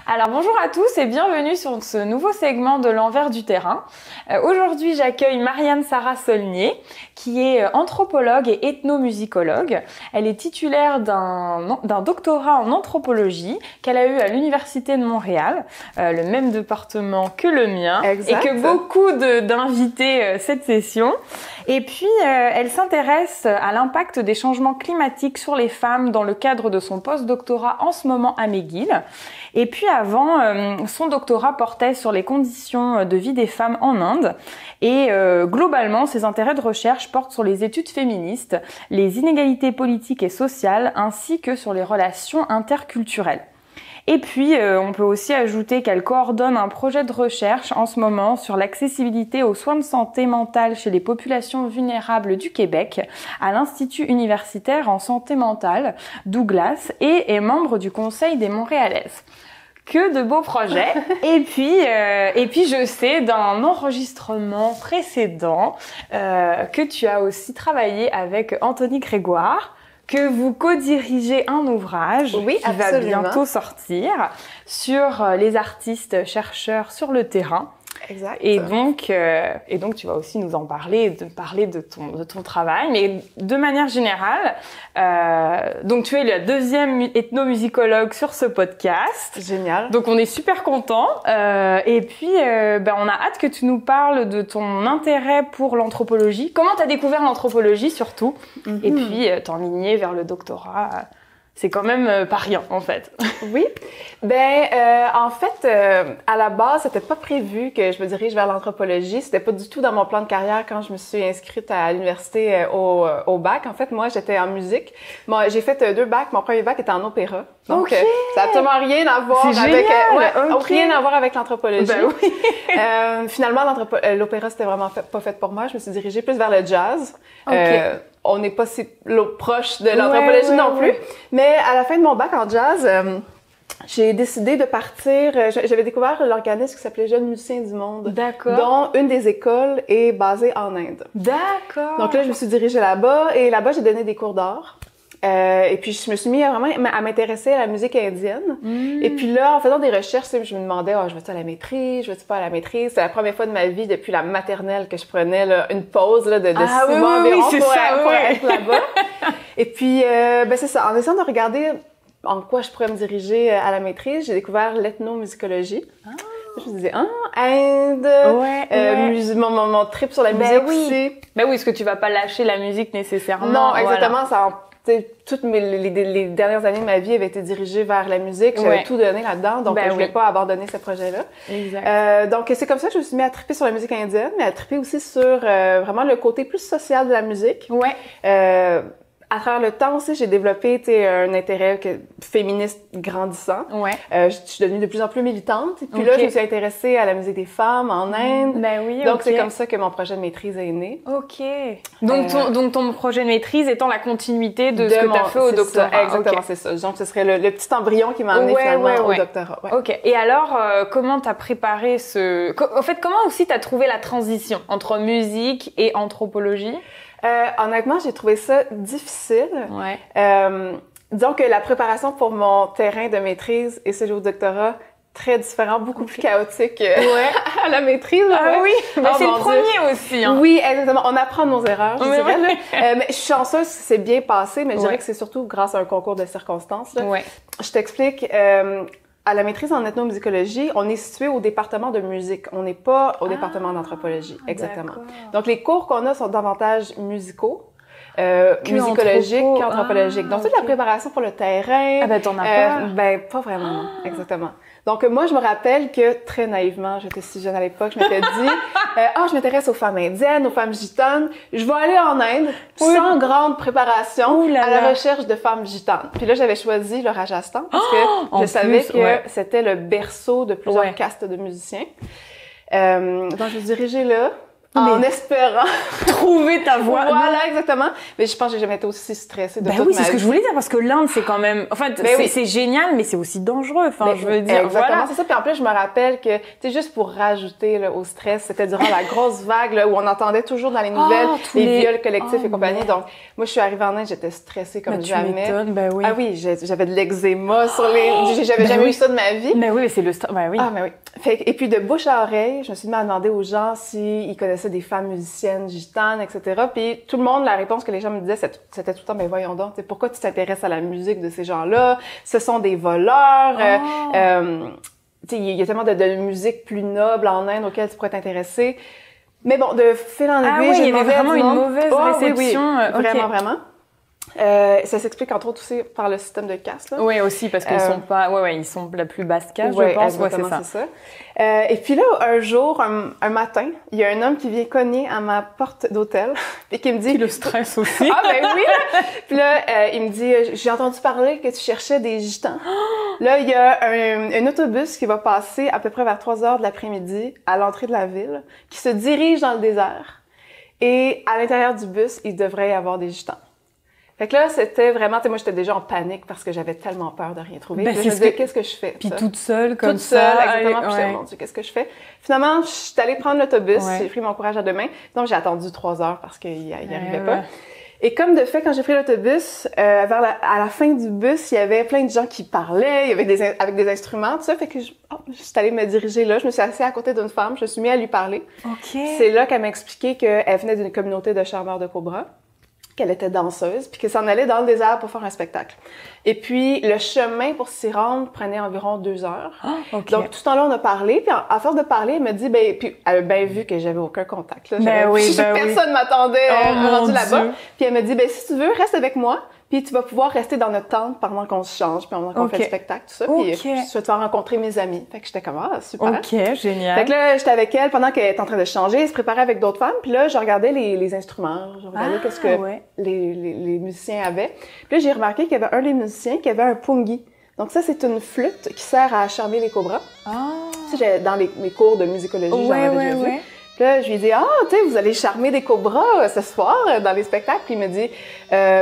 Alors bonjour à tous et bienvenue sur ce nouveau segment de l'envers du terrain. Aujourd'hui j'accueille Marianne Sarah Saulnier qui est anthropologue et ethnomusicologue. Elle est titulaire d'un doctorat en anthropologie qu'elle a eu à l'Université de Montréal, le même département que le mien. Exact. Et que beaucoup d'invités cette session. Et puis elle s'intéresse à l'impact des changements climatiques sur les femmes dans le cadre de son post-doctorat en ce moment à McGill. Et puis avant, son doctorat portait sur les conditions de vie des femmes en Inde. Et globalement, ses intérêts de recherche portent sur les études féministes, les inégalités politiques et sociales, ainsi que sur les relations interculturelles. Et puis, on peut aussi ajouter qu'elle coordonne un projet de recherche en ce moment sur l'accessibilité aux soins de santé mentale chez les populations vulnérables du Québec à l'Institut universitaire en santé mentale Douglas et est membre du Conseil des Montréalaises. Que de beaux projets. Et puis je sais d'un enregistrement précédent que tu as aussi travaillé avec Anthony Grégoire, que vous co-dirigez un ouvrage qui va bientôt sortir sur les artistes chercheurs sur le terrain. Exact. Et donc tu vas aussi nous en parler, de ton travail, mais de manière générale, donc tu es la deuxième ethnomusicologue sur ce podcast. Génial. Donc on est super contents. Et puis on a hâte que tu nous parles de ton intérêt pour l'anthropologie. Comment t'as découvert l'anthropologie surtout? Et puis t'enligner vers le doctorat. C'est quand même pas rien, en fait. Oui. En fait, à la base, c'était pas prévu que je me dirige vers l'anthropologie. C'était pas du tout dans mon plan de carrière quand je me suis inscrite à l'université au bac. En fait, moi, j'étais en musique. Moi, j'ai fait 2 bacs. Mon premier bac était en opéra. Donc, ça n'a absolument rien à voir avec... rien à voir avec l'anthropologie. Ben oui. Finalement, l'opéra, c'était vraiment pas fait pour moi. Je me suis dirigée plus vers le jazz. On n'est pas si proche de l'anthropologie non plus. Mais à la fin de mon bac en jazz, j'ai décidé de partir. J'avais découvert l'organisme qui s'appelait Jeunes musiciens du monde. D'accord. Dont une des écoles est basée en Inde. D'accord. Donc là, je me suis dirigée là-bas et là-bas, j'ai donné des cours d'art. Et puis, je me suis mis vraiment à m'intéresser à la musique indienne. Et puis là, en faisant des recherches, je me demandais, je vais-tu à la maîtrise, je vais-tu pas à la maîtrise? C'est la première fois de ma vie depuis la maternelle que je prenais là, une pause là, de 6 mois environ pour être là-bas. Et puis, c'est ça. En essayant de regarder en quoi je pourrais me diriger à la maîtrise, j'ai découvert l'ethnomusicologie. Je me disais, Inde, mon trip sur la musique aussi. Ben oui, est-ce que tu vas pas lâcher la musique nécessairement? Non, exactement, ça toutes les dernières années de ma vie avaient été dirigées vers la musique. J'avais tout donné là-dedans, donc je voulais pas abandonner ce projet-là. Exact. Donc, c'est comme ça que je me suis mis à triper sur la musique indienne, mais à triper aussi sur vraiment le côté plus social de la musique. À travers le temps aussi, j'ai développé un intérêt féministe grandissant. Je suis devenue de plus en plus militante. Et puis là, je me suis intéressée à la musique des femmes en Inde. Donc, c'est comme ça que mon projet de maîtrise est né. Donc, ton projet de maîtrise étant la continuité de ce que tu as fait au doctorat. Exactement, c'est ça. Donc, ce serait le petit embryon qui m'a amené finalement au doctorat. Et alors, comment tu as préparé En fait, comment aussi tu as trouvé la transition entre musique et anthropologie? Honnêtement, j'ai trouvé ça difficile. Disons que la préparation pour mon terrain de maîtrise et celui au doctorat, très différent, beaucoup plus chaotique à la maîtrise. Mais c'est le premier aussi. Hein. Oui, exactement. On apprend de nos erreurs, je dirais. Mais je suis chanceuse que c'est bien passé, mais je dirais que c'est surtout grâce à un concours de circonstances. Là. Je t'explique. À la maîtrise en ethnomusicologie, on est situé au département de musique. On n'est pas au département d'anthropologie. Exactement. Donc, les cours qu'on a sont davantage musicaux, musicologiques qu'anthropologiques. Donc, toute la préparation pour le terrain... t'en as pas? Pas vraiment, non. Exactement. Donc, moi, je me rappelle que, très naïvement, j'étais si jeune à l'époque, je m'étais dit, je m'intéresse aux femmes indiennes, aux femmes gitanes. Je vais aller en Inde sans grande préparation à la recherche de femmes gitanes. Puis là, j'avais choisi le Rajasthan parce que je savais que c'était le berceau de plusieurs castes de musiciens. Donc, je me suis dirigée là. en espérant trouver ta voie. Voilà, exactement. Mais je pense que j'ai jamais été aussi stressée de toute ma vie. Oui, c'est ce que je voulais dire, parce que l'Inde, c'est quand même... Enfin, c'est génial, mais c'est aussi dangereux. Enfin, je veux dire, exactement, voilà. c'est ça. Puis en plus, je me rappelle que, tu sais, juste pour rajouter là, au stress, c'était durant la grosse vague là, où on entendait toujours dans les nouvelles les viols collectifs et compagnie. Donc, moi, je suis arrivée en Inde, j'étais stressée comme jamais. Oui. Ah oui, j'avais de l'eczéma sur les... J'avais jamais eu ça de ma vie. Mais oui, c'est le stress. Oui. Ah, mais oui. Et puis, de bouche à oreille, je me suis mis à demander aux gens s'ils connaissaient des femmes musiciennes gitanes, etc. Puis tout le monde, la réponse que les gens me disaient, c'était tout le temps, mais voyons donc, pourquoi tu t'intéresses à la musique de ces gens-là? Ce sont des voleurs. Il y a tellement de musique plus noble en Inde auquel tu pourrais t'intéresser. Mais bon, de fil en aiguille, il y avait vraiment une mauvaise réception. Oui. Vraiment. Ça s'explique entre autres aussi par le système de caste. Là. Oui, aussi, parce qu'ils sont pas... ils sont la plus basse caste, je pense. C'est ça. Et puis là, un jour, un matin, il y a un homme qui vient cogner à ma porte d'hôtel et qui me dit... Puis le stress aussi. Ah, ben oui! Puis là, il me dit, j'ai entendu parler que tu cherchais des gitans. Là, il y a un autobus qui va passer à peu près vers 3h de l'après-midi à l'entrée de la ville, qui se dirige dans le désert. Et à l'intérieur du bus, il devrait y avoir des gitans. Fait que là, c'était vraiment, tu sais, moi, j'étais déjà en panique parce que j'avais tellement peur de rien trouver. Puis je me disais, qu'est-ce que je fais? Puis toute seule, comme ça. Toute seule, exactement. Puis je me disais, mon Dieu, qu'est-ce que je fais? Finalement, je suis allée prendre l'autobus. J'ai pris mon courage à deux mains. Donc, j'ai attendu 3 heures parce qu'il n'y arrivait pas. Et comme de fait, quand j'ai pris l'autobus, à la fin du bus, il y avait plein de gens qui parlaient, il y avait avec des instruments, tout ça. Fait que je suis allée me diriger là. Je me suis assise à côté d'une femme. Je me suis mis à lui parler. C'est là qu'elle m'a expliqué qu'elle venait d'une communauté de charmeurs de cobras, qu'elle était danseuse, puis qu'elle s'en allait dans le désert pour faire un spectacle. Et puis, le chemin pour s'y rendre prenait environ 2 heures. Donc, tout ce temps-là, on a parlé, puis à force de parler, elle m'a dit, puis elle a bien vu que j'avais aucun contact, là. Personne m'attendait rendu là-bas. Puis elle m'a dit, si tu veux, reste avec moi, puis tu vas pouvoir rester dans notre tente pendant qu'on se change, puis pendant qu'on fait le spectacle, tout ça. Puis je vais te faire rencontrer mes amis. Fait que j'étais comme, super. OK, génial. Fait que là, j'étais avec elle pendant qu'elle était en train de changer, elle se préparait avec d'autres femmes, puis là, je regardais les instruments, je regardais qu'est-ce que les musiciens avaient. Puis là, j'ai remarqué qu'il y avait un des musiciens qui avait un pungi. Donc ça, c'est une flûte qui sert à charmer les cobras. Tu sais, dans mes cours de musicologie, j'en avais déjà vu. Puis là, je lui ai dit, tu sais, vous allez charmer des cobras ce soir dans les spectacles. Puis il me dit,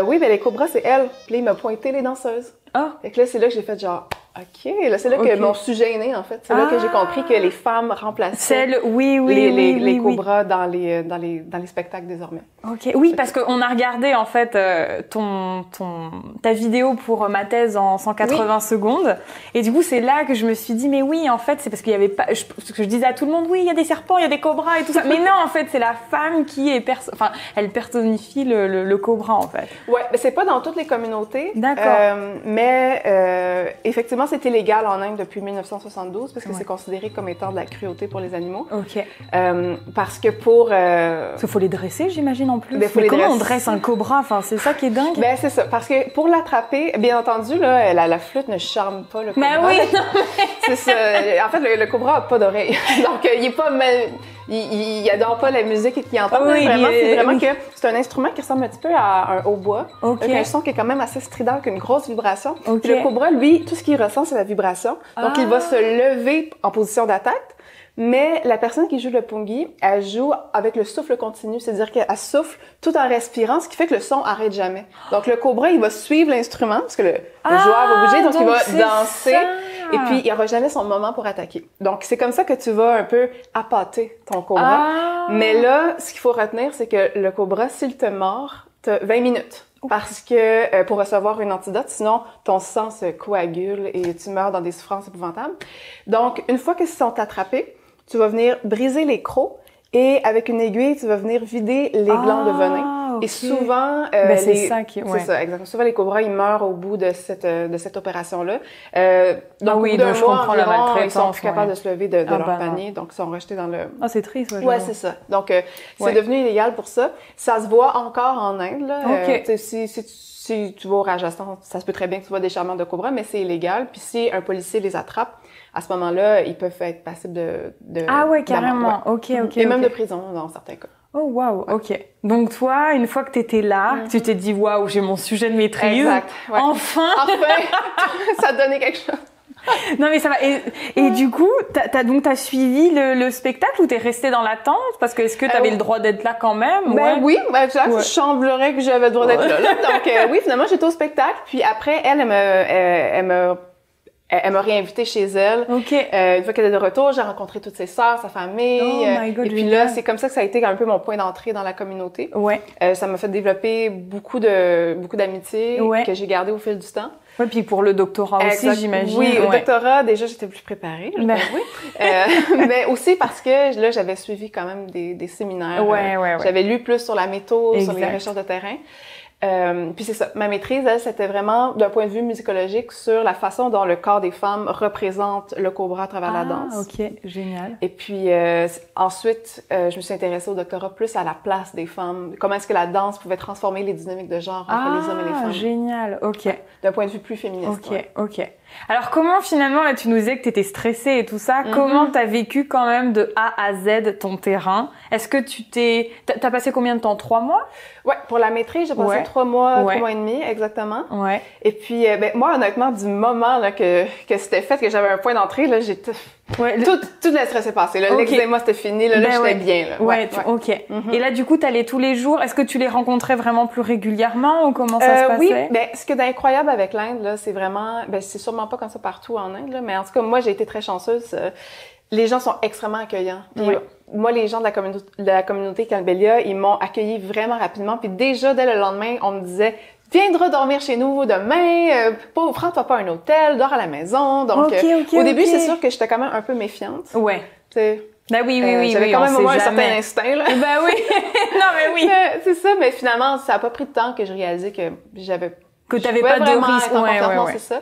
oui, ben les cobras, c'est elle. Puis là, il m'a pointé les danseuses. Fait que là, c'est là que j'ai fait genre, OK. Là, c'est là que mon sujet est né, en fait. C'est là que j'ai compris que les femmes remplaçaient les cobras dans les spectacles désormais. OK. Oui, parce qu'on a regardé, en fait, ta vidéo pour ma thèse en 180 secondes. Et du coup, c'est là que je me suis dit, mais oui, en fait, c'est parce qu'il y avait pas... Parce que je disais à tout le monde, oui, il y a des serpents, il y a des cobras et tout ça. Mais non, en fait, c'est la femme qui est... elle personnifie le cobra, en fait. Ouais, mais c'est pas dans toutes les communautés. D'accord. Mais effectivement, c'est illégal en Inde depuis 1972 parce que c'est considéré comme étant de la cruauté pour les animaux. OK. Parce que pour... Il faut les dresser, j'imagine, en plus. Mais comment on dresse un cobra? Enfin, c'est ça qui est dingue. Ben, c'est ça. Parce que pour l'attraper, bien entendu, là, la flûte ne charme pas le cobra. Ben oui, non, c'est ça. En fait, le cobra n'a pas d'oreille. Donc, il est pas... Il adore pas la musique qu'il entend. C'est vraiment que c'est un instrument qui ressemble un petit peu à un hautbois. Avec un son qui est quand même assez strident, avec une grosse vibration. Puis le cobra, lui, tout ce qu'il ressent, c'est la vibration. Donc, il va se lever en position d'attaque. Mais la personne qui joue le pungi, elle joue avec le souffle continu, c'est-à-dire qu'elle souffle tout en respirant, ce qui fait que le son arrête jamais. Donc le cobra, il va suivre l'instrument, parce que le joueur va bouger, donc il va danser, et puis il n'y aura jamais son moment pour attaquer. Donc c'est comme ça que tu vas un peu appâter ton cobra. Mais là, ce qu'il faut retenir, c'est que le cobra, s'il te mord, t'as 20 minutes. Parce que pour recevoir une antidote, sinon ton sang se coagule et tu meurs dans des souffrances épouvantables. Donc, une fois qu'ils sont attrapés, tu vas venir briser les crocs et avec une aiguille, tu vas venir vider les glandes de venin. Et souvent, c'est ça qui... C'est ça, exactement. Souvent, les cobras, ils meurent au bout de cette opération-là. Donc, au bout d'un mois environ, ils sont plus capables de se lever de leur panier, donc ils sont rejetés dans le... c'est triste. Ouais, c'est ça. Donc, c'est devenu illégal pour ça. Ça se voit encore en Inde, là. Si tu vas au Rajasthan, ça se peut très bien que tu vois des charmeurs de cobras, mais c'est illégal. Puis si un policier les attrape, à ce moment-là, ils peuvent être passibles de carrément. OK. Et même de prison, dans certains cas. Oh, wow, OK. Donc, toi, une fois que t'étais là, tu t'es dit, waouh, j'ai mon sujet de maîtrise. Exact. Ouais. Enfin! Ça a donné quelque chose. Non, mais ça va. Et du coup, t'as suivi le spectacle ou t'es restée dans l'attente? Parce que est-ce que t'avais le droit d'être là quand même? Ben oui, il semblerait que j'avais le droit d'être là. Donc oui, finalement, j'étais au spectacle. Puis après, elle m'a réinvitée chez elle. OK. Une fois qu'elle est de retour, j'ai rencontré toutes ses sœurs, sa famille. Oh my God, et puis là, c'est comme ça que ça a été un peu mon point d'entrée dans la communauté. Ouais. Ça m'a fait développer beaucoup d'amitiés que j'ai gardées au fil du temps. Ouais, puis pour le doctorat aussi, j'imagine. Oui, au doctorat, déjà, j'étais plus préparée. Mais aussi parce que là, j'avais suivi quand même des séminaires. J'avais lu plus sur la méthode, sur les recherches de terrain. Puis c'est ça, ma maîtrise, elle, c'était vraiment d'un point de vue musicologique sur la façon dont le corps des femmes représente le cobra à travers la danse. OK, génial. Et puis ensuite, je me suis intéressée au doctorat plus à la place des femmes. Comment est-ce que la danse pouvait transformer les dynamiques de genre entre les hommes et les femmes. Génial, OK. D'un point de vue plus féministe. OK. Alors comment finalement, là tu nous disais que t'étais stressée et tout ça, comment t'as vécu quand même de A à Z ton terrain? Est-ce que t'as passé combien de temps? 3 mois? Ouais, pour la maîtrise, j'ai passé 3 mois, 3 mois et demi, exactement. Ouais. Et puis, moi, honnêtement, du moment là, que c'était fait, que j'avais un point d'entrée, là, j'ai tout le stress est passé. L'eczéma, c'était fini. Là, j'étais bien. Là. OK. Et là, du coup, t'allais tous les jours. Est-ce que tu les rencontrais vraiment plus régulièrement ou comment ça se passait? Oui, ce qui est incroyable avec l'Inde, là, c'est vraiment... c'est sûrement pas comme ça partout en Inde, là, mais en tout cas, moi, j'ai été très chanceuse. Les gens sont extrêmement accueillants. Puis, moi, les gens de la communauté Calbelia, ils m'ont accueilli vraiment rapidement. Puis déjà, dès le lendemain, on me disait... Viendra dormir chez nous demain, prends-toi pas un hôtel, dors à la maison. Donc, au début, c'est sûr que j'étais quand même un peu méfiante. Ouais. T'sais, oui. J'avais quand même un certain instinct, là. Ben oui. Non, mais oui. C'est ça, mais finalement, ça a pas pris de temps que je réalisais que j'avais... Que t'avais pas de risque. Non, c'est ça.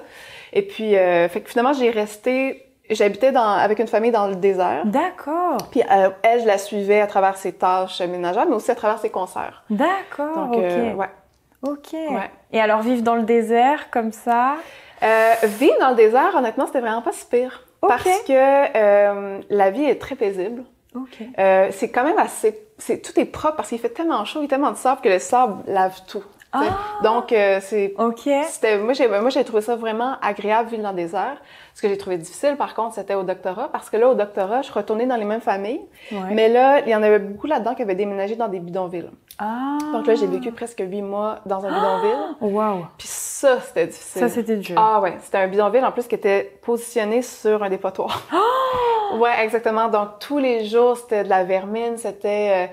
Et puis, fait que finalement, j'habitais avec une famille dans le désert. D'accord. Puis elle, je la suivais à travers ses tâches ménagères, mais aussi à travers ses concerts. D'accord, donc, OK. Ouais. Et alors, vivre dans le désert, comme ça? Vivre dans le désert, honnêtement, c'était vraiment pas si pire. Parce que la vie est très paisible. OK. C'est quand même tout est propre parce qu'il fait tellement chaud, il y a tellement de sable que le sable lave tout. Donc, c'est... OK. Moi, j'ai trouvé ça vraiment agréable vivre dans le désert. Ce que j'ai trouvé difficile, par contre, c'était au doctorat. Parce que là, au doctorat, je retournais dans les mêmes familles. Ouais. Mais là, il y en avait beaucoup là-dedans qui avaient déménagé dans des bidonvilles. Donc là, j'ai vécu presque 8 mois dans un bidonville. Wow. Puis ça, c'était difficile. Ça, c'était dur. Ah ouais, c'était un bidonville, en plus, qui était positionné sur un dépotoir. Ouais, exactement. Donc, tous les jours, c'était de la vermine, c'était...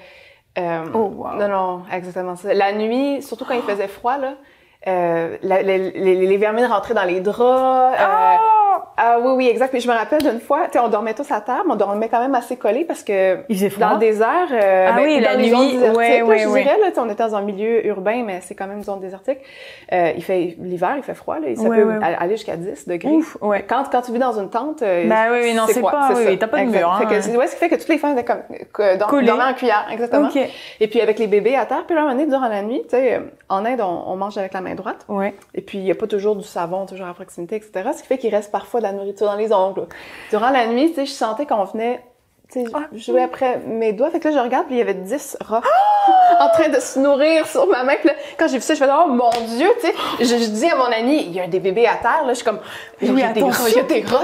wow. Non, exactement ça. La nuit, surtout quand il faisait froid, là, les vermines rentraient dans les draps. Oui, exact. Puis je me rappelle d'une fois, on dormait tous à terre, mais on dormait quand même assez collés parce que dans le désert, la dans les nuit, zones désertiques, je dirais, là, on était dans un milieu urbain, mais c'est quand même une zone désertique. L'hiver, il fait froid, là, ça peut aller jusqu'à 10 degrés. Ouf, ouais. Quand tu vis dans une tente, non, c'est froid, pas, c'est t'as pas de mur. Hein. Ce qui fait que toutes les femmes étaient dormaient en cuillère, exactement. Okay. Et puis avec les bébés à terre, puis là, un moment donné, durant la nuit, tu sais, en Inde, on mange avec la main droite. Ouais. Et puis, il n'y a pas toujours du savon, toujours à proximité, etc. Ce qui fait qu'il reste parfois de la nourriture dans les ongles. Durant la nuit, tu sais, je sentais qu'on venait, tu sais, jouer après mes doigts. Fait que là, je regarde, puis il y avait 10 rats en train de se nourrir sur ma main. Puis là, quand j'ai vu ça, je fais « Oh mon Dieu! » Tu sais, je dis à mon amie, il y a des bébés à terre, là. Je suis comme « Il y a des rats,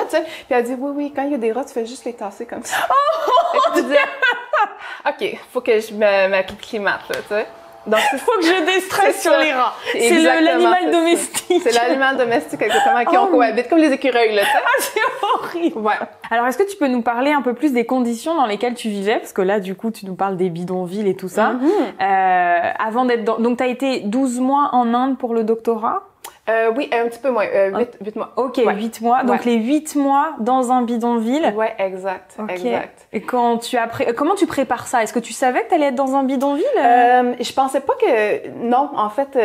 tu sais. » Puis elle dit « Oui, quand il y a des rats, tu fais juste les tasser comme ça. » Et tu dis « OK, faut que je m'acclimate, là, tu sais. » Donc, il faut que je déstresse sur les rats. C'est l'animal domestique. C'est l'animal domestique, exactement, qui on cohabite, comme les écureuils, là, tu sais. C'est horrible. Ouais. Alors, est-ce que tu peux nous parler un peu plus des conditions dans lesquelles tu vivais? Parce que là, du coup, tu nous parles des bidonvilles et tout ça. Avant d'être Donc, t'as été 12 mois en Inde pour le doctorat? Oui, un petit peu moins, 8 mois. OK, 8 mois. Donc, les 8 mois dans un bidonville. Ouais, exact, exact. Et comment tu prépares ça? Est-ce que tu savais que t'allais être dans un bidonville? Je pensais pas que... Non, en fait...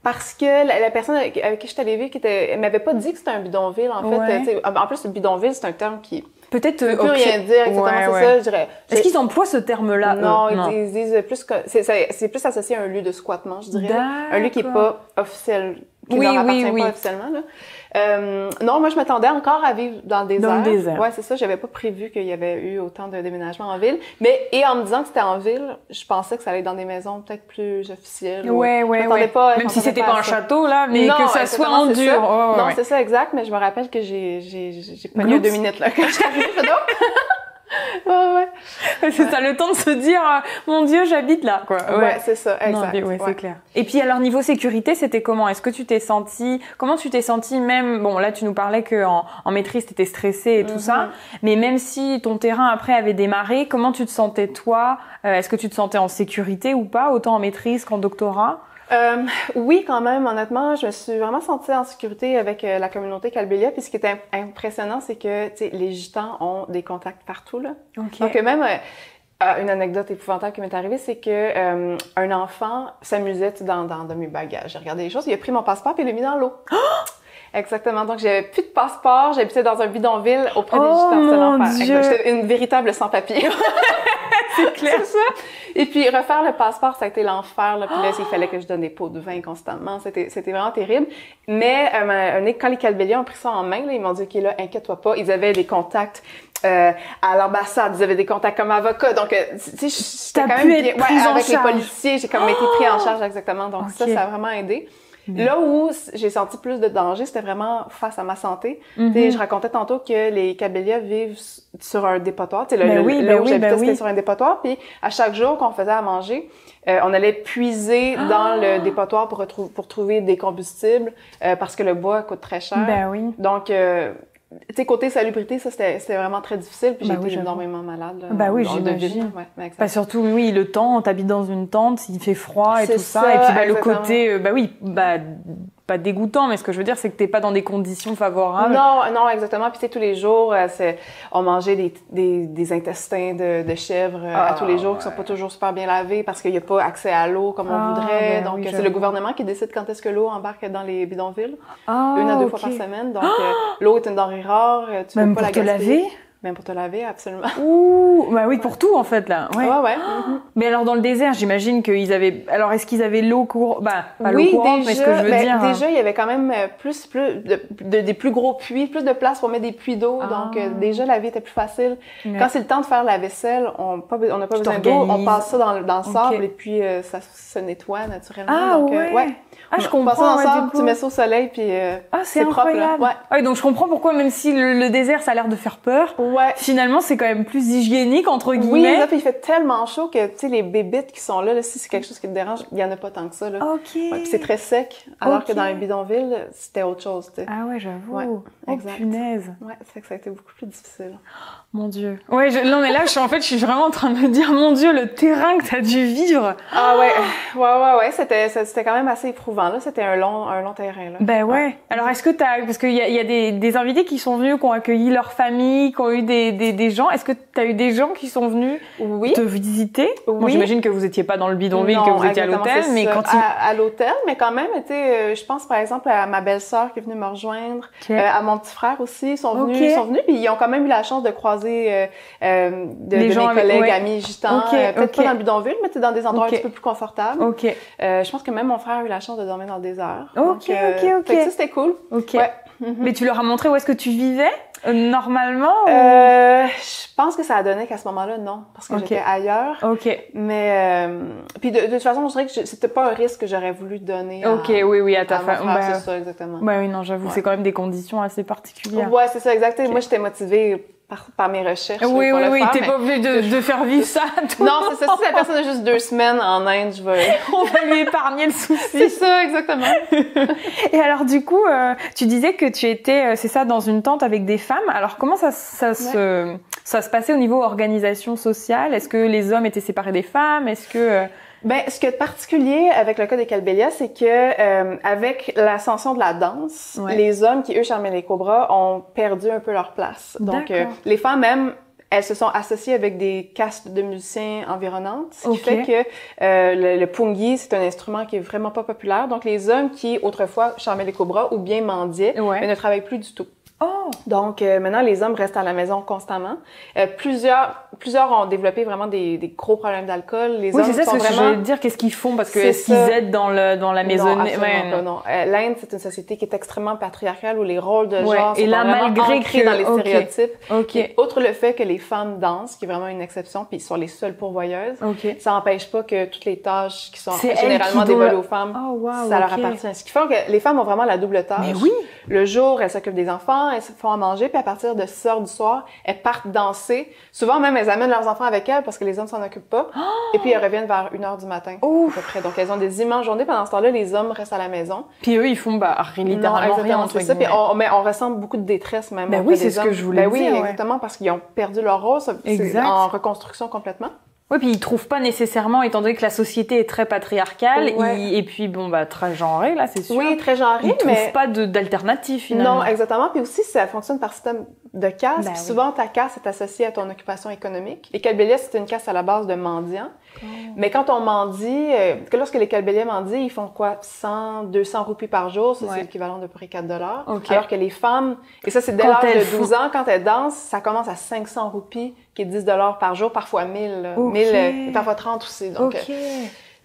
Parce que la personne avec qui je suis allée vivre, elle m'avait pas dit que c'était un bidonville, en fait. En plus, le bidonville, c'est un terme qui... Peut-être ne peut rien dire, exactement, c'est ça, je dirais. Est-ce qu'ils emploient ce terme-là? Non, ils disent plus que... C'est plus associé à un lieu de squattement, je dirais. Un lieu qui est pas officiellement qui ne leur appartient pas officiellement, là. Non, moi, je m'attendais encore à vivre dans le désert. Dans le désert. Ouais, c'est ça. J'avais pas prévu qu'il y avait eu autant de déménagements en ville. Et en me disant que c'était en ville, je pensais que ça allait être dans des maisons peut-être plus officielles. Ouais. Même si c'était pas un château, là, mais que ça soit en dur. Non, c'est ça, exact. Mais je me rappelle que j'ai pas eu 2 minutes, là, quand je suis arrivée. Ouais. C'est ça, le temps de se dire, mon Dieu, j'habite là, quoi. Ouais, c'est ça, exact. Non, ouais, c'est clair. Et puis, alors, niveau sécurité, c'était comment? Est-ce que comment tu t'es sentie même, bon, là, tu nous parlais qu'en maîtrise, t'étais stressée et tout ça, mais même si ton terrain, après, avait démarré, comment tu te sentais, toi? Est-ce que tu te sentais en sécurité ou pas, autant en maîtrise qu'en doctorat? Oui, quand même, honnêtement, je me suis vraiment sentie en sécurité avec la communauté Kalbelia. Puis ce qui est impressionnant, c'est que les gitans ont des contacts partout, là. Okay. Donc même une anecdote épouvantable qui m'est arrivée, c'est que un enfant s'amusait dans mes bagages. J'ai regardé les choses, il a pris mon passeport et il l'a mis dans l'eau. Exactement. Donc, j'avais plus de passeport. J'habitais dans un bidonville auprès des gitans. C'était l'enfer. J'étais une véritable sans-papier. C'est clair. C'est ça. Et puis, refaire le passeport, ça a été l'enfer. Puis là, il fallait que je donne des pots de vin constamment. C'était vraiment terrible. Mais quand les Kalbelia ont pris ça en main, là, ils m'ont dit, OK, là, inquiète-toi pas. Ils avaient des contacts à l'ambassade. Ils avaient des contacts comme avocat. Donc, tu sais, j'étais quand même bien... Ouais, avec les policiers, j'ai comme été pris en charge exactement. Donc, ça a vraiment aidé. Là où j'ai senti plus de danger, c'était vraiment face à ma santé. Je racontais tantôt que les Kalbelia vivent sur un dépotoir. Là où j'habitais, c'était sur un dépotoir. Puis à chaque jour qu'on faisait à manger, on allait puiser dans le dépotoir pour trouver des combustibles parce que le bois coûte très cher. Donc, tu sais, côté salubrité, ça, c'était vraiment très difficile. Puis j'ai été énormément malade. J'imagine. Surtout, le temps, t'habites dans une tente, il fait froid et tout ça. Et puis, le côté, pas dégoûtant, mais ce que je veux dire, c'est que t'es pas dans des conditions favorables. Non, exactement. Puis, tu sais, tous les jours, on mangeait des intestins de chèvre à tous les jours qui sont pas toujours super bien lavés parce qu'il y a pas accès à l'eau comme on voudrait. Donc, c'est le gouvernement qui décide quand est-ce que l'eau embarque dans les bidonvilles. 1 à 2 fois par semaine. Donc, l'eau est une denrée rare. Tu peux pas la gaspiller. Même pour te laver, absolument. Ouh, pour tout, en fait, là. Ouais. Mais alors, dans le désert, j'imagine qu'ils avaient... Alors, est-ce qu'ils avaient l'eau courante? Pas l'eau courante, mais ce que je veux dire... Déjà, il y avait quand même plus des plus gros puits, plus de place pour mettre des puits d'eau. Donc, déjà, la vie était plus facile. Quand c'est le temps de faire la vaisselle, on n'a pas besoin d'eau. On passe ça dans le sable et puis ça se nettoie naturellement. Je comprends. Passe ça dans le sable, tu mets ça au soleil, puis c'est incroyable. Propre. Ouais, donc je comprends pourquoi, même si le désert, ça a l'air de faire peur, finalement, c'est quand même plus hygiénique, entre guillemets. Oui, là, puis il fait tellement chaud que, tu sais, les bébites qui sont là, si c'est quelque chose qui te dérange, il y en a pas tant que ça, là. Puis c'est très sec, alors que dans les bidonvilles, c'était autre chose, tu sais. Ah ouais, j'avoue. Exact. Punaise. Ouais, ça fait que ça a été beaucoup plus difficile. Mon Dieu. Ouais, non, mais là, je suis vraiment en train de me dire, mon Dieu, le terrain que t'as dû vivre. Ah ouais, c'était quand même assez éprouvant, là. C'était un long terrain, là. Alors, est-ce que parce qu'il y a des invités qui sont venus, qui ont accueilli leur famille, qui ont eu des gens. Est-ce que t'as eu des gens qui sont venus te visiter? Oui. Bon, j'imagine que vous étiez pas dans le bidonville, que vous étiez à l'hôtel, mais quand à l'hôtel, mais quand même, je pense, par exemple, à ma belle-sœur qui est venue me rejoindre, à mon petit frère aussi, ils sont venus, puis ils ont quand même eu la chance de croiser de mes collègues, amis gitans, peut-être pas dans le bidonville, mais dans des endroits un petit peu plus confortables. Je pense que même mon frère a eu la chance de dormir dans le désert. Fait que ça, c'était cool. Mais tu leur as montré où est-ce que tu vivais normalement? Je pense que ça a donné qu'à ce moment-là, non, parce que j'étais ailleurs. Mais puis de toute façon, je dirais que c'était pas un risque que j'aurais voulu donner. À ta femme. C'est ça, exactement. Oui, non, j'avoue, c'est quand même des conditions assez particulières. Ouais, c'est ça, exactement. Moi, j'étais motivée par mes recherches. Oui, t'es pas obligée de faire vivre ça. Non, c'est ça. Si la personne a juste 2 semaines en Inde, on va lui épargner le souci. C'est ça, exactement. Et alors, du coup, tu disais que tu étais, c'est ça, dans une tente avec des femmes. Alors, comment ça se passait au niveau organisation sociale? Est-ce que les hommes étaient séparés des femmes? Est-ce que... ce qui est particulier avec le cas des Kalbelia, c'est que avec l'ascension de la danse, les hommes qui, eux, charmaient les cobras, ont perdu un peu leur place. Donc, les femmes, même, elles se sont associées avec des castes de musiciens environnantes, ce qui fait que le pungi, c'est un instrument qui est vraiment pas populaire. Donc, les hommes qui, autrefois, charmaient les cobras ou bien mendiaient, mais ne travaillent plus du tout. Donc, maintenant, les hommes restent à la maison constamment. plusieurs ont développé vraiment des gros problèmes d'alcool. Les oui, hommes c'est ça sont ce que vraiment... je veux dire. Qu'est-ce qu'ils font? Parce que est-ce qu'ils aident dans la maisonnée? Non, absolument pas, non. L'Inde, c'est une société qui est extrêmement patriarcale où les rôles de genre et sont là, vraiment malgré ancrés dans les stéréotypes. Okay. Et outre le fait que les femmes dansent, qui est vraiment une exception, puis sont les seules pourvoyeuses, ça n'empêche pas que toutes les tâches qui sont généralement dévolues aux femmes, ça leur appartient. Ce qui fait que les femmes ont vraiment la double tâche. Mais oui! Le jour, elles s'occupent des enfants, elles se font à manger, puis à partir de 6 heures du soir, elles partent danser. Souvent, même, elles amènent leurs enfants avec elles parce que les hommes s'en occupent pas. Et puis, elles reviennent vers 1h du matin, à peu près. Donc, elles ont des immenses journées. Pendant ce temps-là, les hommes restent à la maison. Puis eux, ils font littéralement rien, entre guillemets. Puis on ressent beaucoup de détresse, même. Ben oui, c'est ce que je voulais dire. Oui, exactement, parce qu'ils ont perdu leur rôle. C'est en reconstruction complètement. Oui, puis ils trouvent pas nécessairement, étant donné que la société est très patriarcale, et puis très genrée, là, c'est sûr. Oui, très genrée, ils trouvent pas d'alternative, finalement. Non, exactement. Puis aussi, ça fonctionne par système de caste. Puis souvent, ta caste est associée à ton occupation économique. Les Kalbélias, c'est une caste à la base de mendiants. Mais quand on mendie, lorsque les Kalbélias mendient, ils font quoi? 100, 200 roupies par jour. Ça, c'est l'équivalent de près 4 $. Alors que les femmes, et ça, c'est dès l'âge de 12 ans, quand elles dansent, ça commence à 500 roupies, qui est 10 $ par jour, parfois 1000. 1000, parfois 30 aussi. Donc,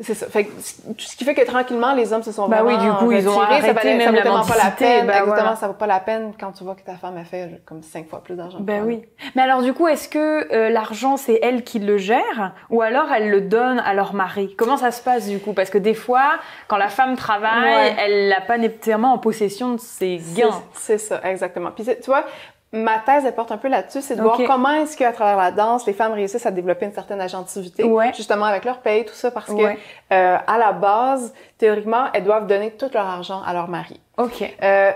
c'est ça. Fait que, ce qui fait que tranquillement, les hommes se sont vraiment du coup, ils ont arrêté ça valait, même ça vaut pas la peine. Exactement, ça vaut pas la peine quand tu vois que ta femme a fait comme 5 fois plus d'argent. Oui. Mais alors, du coup, est-ce que l'argent, c'est elle qui le gère ou alors elle le donne à leur mari? Comment ça se passe, du coup? Parce que des fois, quand la femme travaille, elle n'a pas nécessairement en possession de ses gains. C'est ça, exactement. Puis, tu vois, ma thèse, elle porte un peu là-dessus, c'est de voir comment est-ce qu'à travers la danse, les femmes réussissent à développer une certaine agentivité, justement avec leur paye, tout ça, parce que à la base, théoriquement, elles doivent donner tout leur argent à leur mari.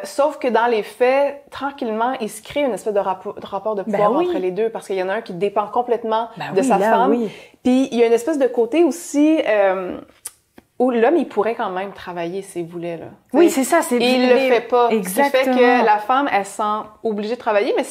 Sauf que dans les faits, tranquillement, il se crée une espèce de rapport de pouvoir entre les deux, parce qu'il y en a un qui dépend complètement de sa femme. Puis il y a une espèce de côté aussi où l'homme, il pourrait quand même travailler s'il voulait, là. Oui, c'est ça, c'est... Et il le fait pas. Exactement. Ce qui fait que la femme, elle sent obligée de travailler, mais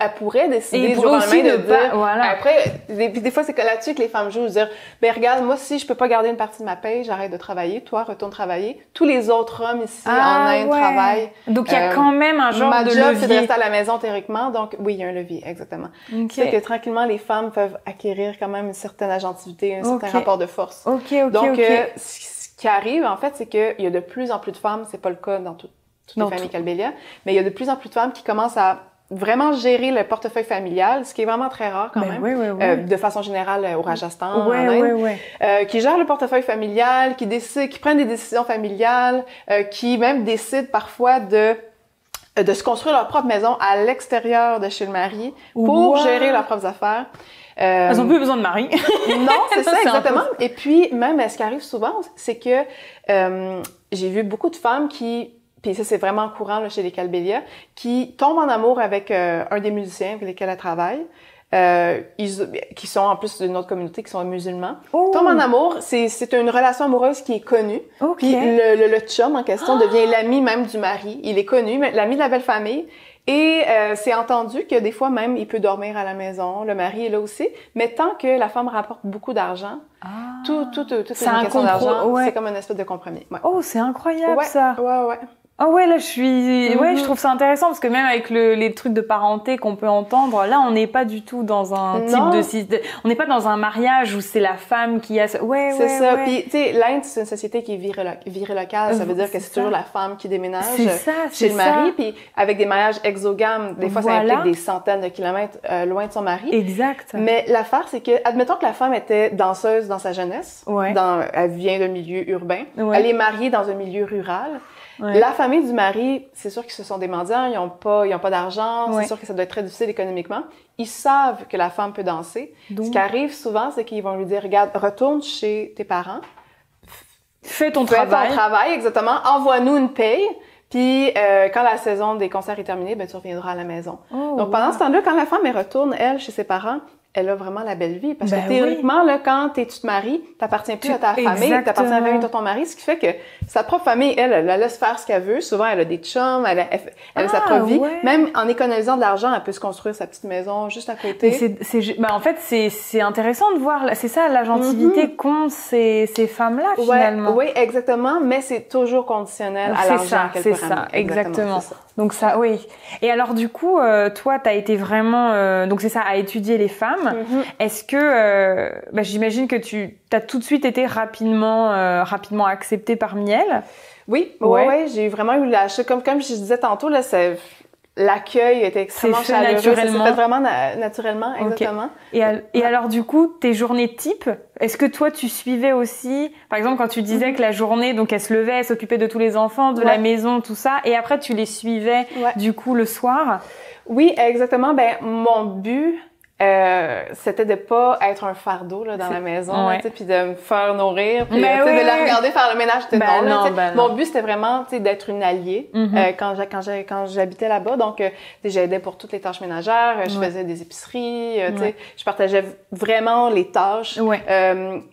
elle pourrait décider du jour au lendemain de dire... Après, des fois, c'est là-dessus que les femmes jouent, de dire, ben regarde, moi, si je peux pas garder une partie de ma paye, j'arrête de travailler. Toi, retourne travailler. Tous les autres hommes ici, en Inde, travaillent. Donc, il y a quand même un genre de levier. Ma job, c'est de rester à la maison, théoriquement. Donc, oui, il y a un levier, exactement. C'est que, tranquillement, les femmes peuvent acquérir quand même une certaine agentivité, un certain rapport de force. Donc, ce qui arrive, en fait, c'est qu'il y a de plus en plus de femmes, c'est pas le cas dans toutes les familles Kalbélias, mais il y a de plus en plus de femmes qui commencent à vraiment gérer le portefeuille familial, ce qui est vraiment très rare quand même, de façon générale au Rajasthan, en Inde, qui gèrent le portefeuille familial, qui prennent des décisions familiales, qui même décident parfois de se construire leur propre maison à l'extérieur de chez le mari pour gérer leurs propres affaires. Elles n'ont plus besoin de mari. Non, c'est ça, exactement. Et puis, même, ce qui arrive souvent, c'est que j'ai vu beaucoup de femmes puis ça, c'est vraiment courant là, chez les Kalbélias, qui tombent en amour avec un des musiciens avec lesquels elles travaillent, qui sont en plus d'une autre communauté, qui sont musulmans. Tombent en amour, c'est une relation amoureuse qui est connue. Puis le chum en question devient l'ami même du mari. Il est connu, mais l'ami de la belle famille. Et c'est entendu que des fois même, il peut dormir à la maison, le mari est là aussi, mais tant que la femme rapporte beaucoup d'argent, tout est une question d'argent, c'est comme une espèce de compromis. Oh, c'est incroyable ça! Ouais. Ah ouais, là, je trouve ça intéressant parce que même avec les trucs de parenté qu'on peut entendre, là, on n'est pas du tout dans un on n'est pas dans un mariage où c'est la femme qui a... C'est ça. Puis, tu sais, l'Inde, c'est une société qui est virée-locale. Ça veut dire que c'est toujours la femme qui déménage chez le mari. Puis, avec des mariages exogames, des fois, ça implique des centaines de kilomètres loin de son mari. Exact. Mais l'affaire, c'est que, admettons que la femme était danseuse dans sa jeunesse. Elle vient d'un milieu urbain. Elle est mariée dans un milieu rural. La famille du mari, c'est sûr qu'ils se sont des mendiants, ils ont pas d'argent, c'est sûr que ça doit être très difficile économiquement. Ils savent que la femme peut danser. Ce qui arrive souvent, c'est qu'ils vont lui dire, regarde, retourne chez tes parents. Fais ton travail, exactement. Envoie-nous une paye. Puis, quand la saison des concerts est terminée, ben, tu reviendras à la maison. Donc, pendant ce temps-là, quand la femme, elle retourne, elle, chez ses parents, elle a vraiment la belle vie. Parce que théoriquement, là, quand tu te maries, t'appartiens plus à ta famille, t'appartiens à la famille de ton mari, ce qui fait que sa propre famille, elle laisse faire ce qu'elle veut. Souvent, elle a des chums, elle a sa propre vie. Même en économisant de l'argent, elle peut se construire sa petite maison juste à côté. En fait, c'est intéressant de voir, c'est ça, l'agentivité qu'ont ces femmes-là, finalement. Oui, exactement, mais c'est toujours conditionnel à l'argent qu'elle peut ramener. Exactement. Donc ça, oui. Et alors, du coup, toi, t'as été vraiment, donc c'est ça, à étudier les femmes. femmes. Est-ce que, j'imagine que tu as tout de suite été rapidement acceptée parmi elles? Oui, ouais, j'ai vraiment eu comme je disais tantôt, là, l'accueil était extrêmement chaleureux. Naturellement. C'était vraiment naturellement, exactement. Et alors, du coup, tes journées types, est-ce que toi, tu suivais aussi, par exemple, quand tu disais que la journée, donc elle se levait, elle s'occupait de tous les enfants, de la maison, tout ça, et après, tu les suivais, du coup, le soir? Oui, exactement. Ben, mon but, c'était de pas être un fardeau là, dans la maison, puis de me faire nourrir, puis de la regarder faire le ménage. Mon but, c'était vraiment d'être une alliée quand j'habitais là-bas. Donc, j'aidais pour toutes les tâches ménagères, je faisais des épiceries, je partageais vraiment les tâches.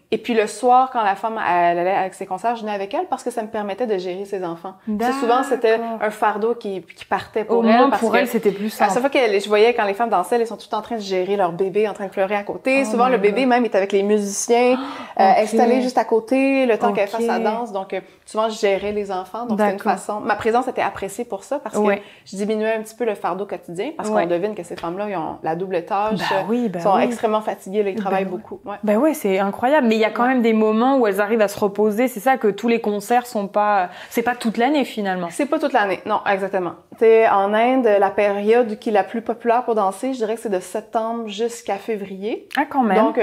Et puis le soir, quand la femme elle allait avec ses concerts, je venais avec elle parce que ça me permettait de gérer ses enfants. Souvent, c'était un fardeau qui partait pour elle. Au moins, parce pour que elle, c'était plus simple. À chaque fois que je voyais quand les femmes dansaient, elles sont toutes en train de gérer leur bébé en train de pleurer à côté. Souvent, le bébé même était avec les musiciens installés juste à côté, le temps qu'elle fasse sa danse. Donc, souvent, je gérais les enfants. Donc, c'était une façon... Ma présence était appréciée pour ça parce que je diminuais un petit peu le fardeau quotidien parce qu'on devine que ces femmes-là, ils ont la double tâche. Sont extrêmement fatiguées, là, ils travaillent beaucoup. C'est incroyable. Mais il y a quand même des moments où elles arrivent à se reposer. C'est ça que tous les concerts sont pas... C'est pas toute l'année, finalement. C'est pas toute l'année. Non, exactement. T'sais, en Inde, la période qui est la plus populaire pour danser, je dirais que c'est de septembre jusqu'à février. Ah, quand même. Donc,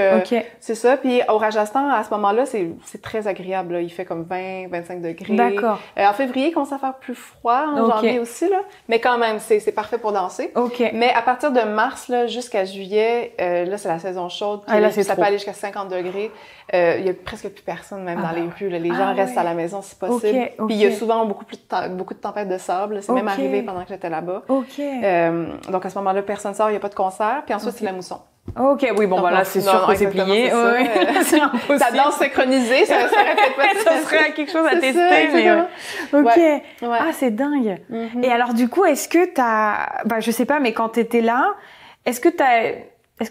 c'est ça. Puis au Rajasthan, à ce moment-là, c'est très agréable. Là. Il fait comme 20, 25 degrés. D'accord. En février, il commence à faire plus froid. En janvier aussi, là. Mais quand même, c'est parfait pour danser. Mais à partir de mars, là, jusqu'à juillet, là, c'est la saison chaude. Puis là, ça peut aller jusqu'à 50 degrés. Il y a presque plus personne, même dans les rues. Là. Les gens restent à la maison si possible. Puis il y a souvent beaucoup de tempêtes de sable. C'est même arrivé pendant que j'étais là-bas. Donc à ce moment-là, personne sort, il n'y a pas de concert. Puis ensuite, c'est la mousson. Oui, bon, voilà, c'est sûr que c'est plié. C'est impossible. La danse synchronisée, ça serait peut-être pas ça serait quelque chose à tester. Ah, c'est dingue. Et alors, du coup, est-ce que je sais pas, mais quand t'étais là, est-ce que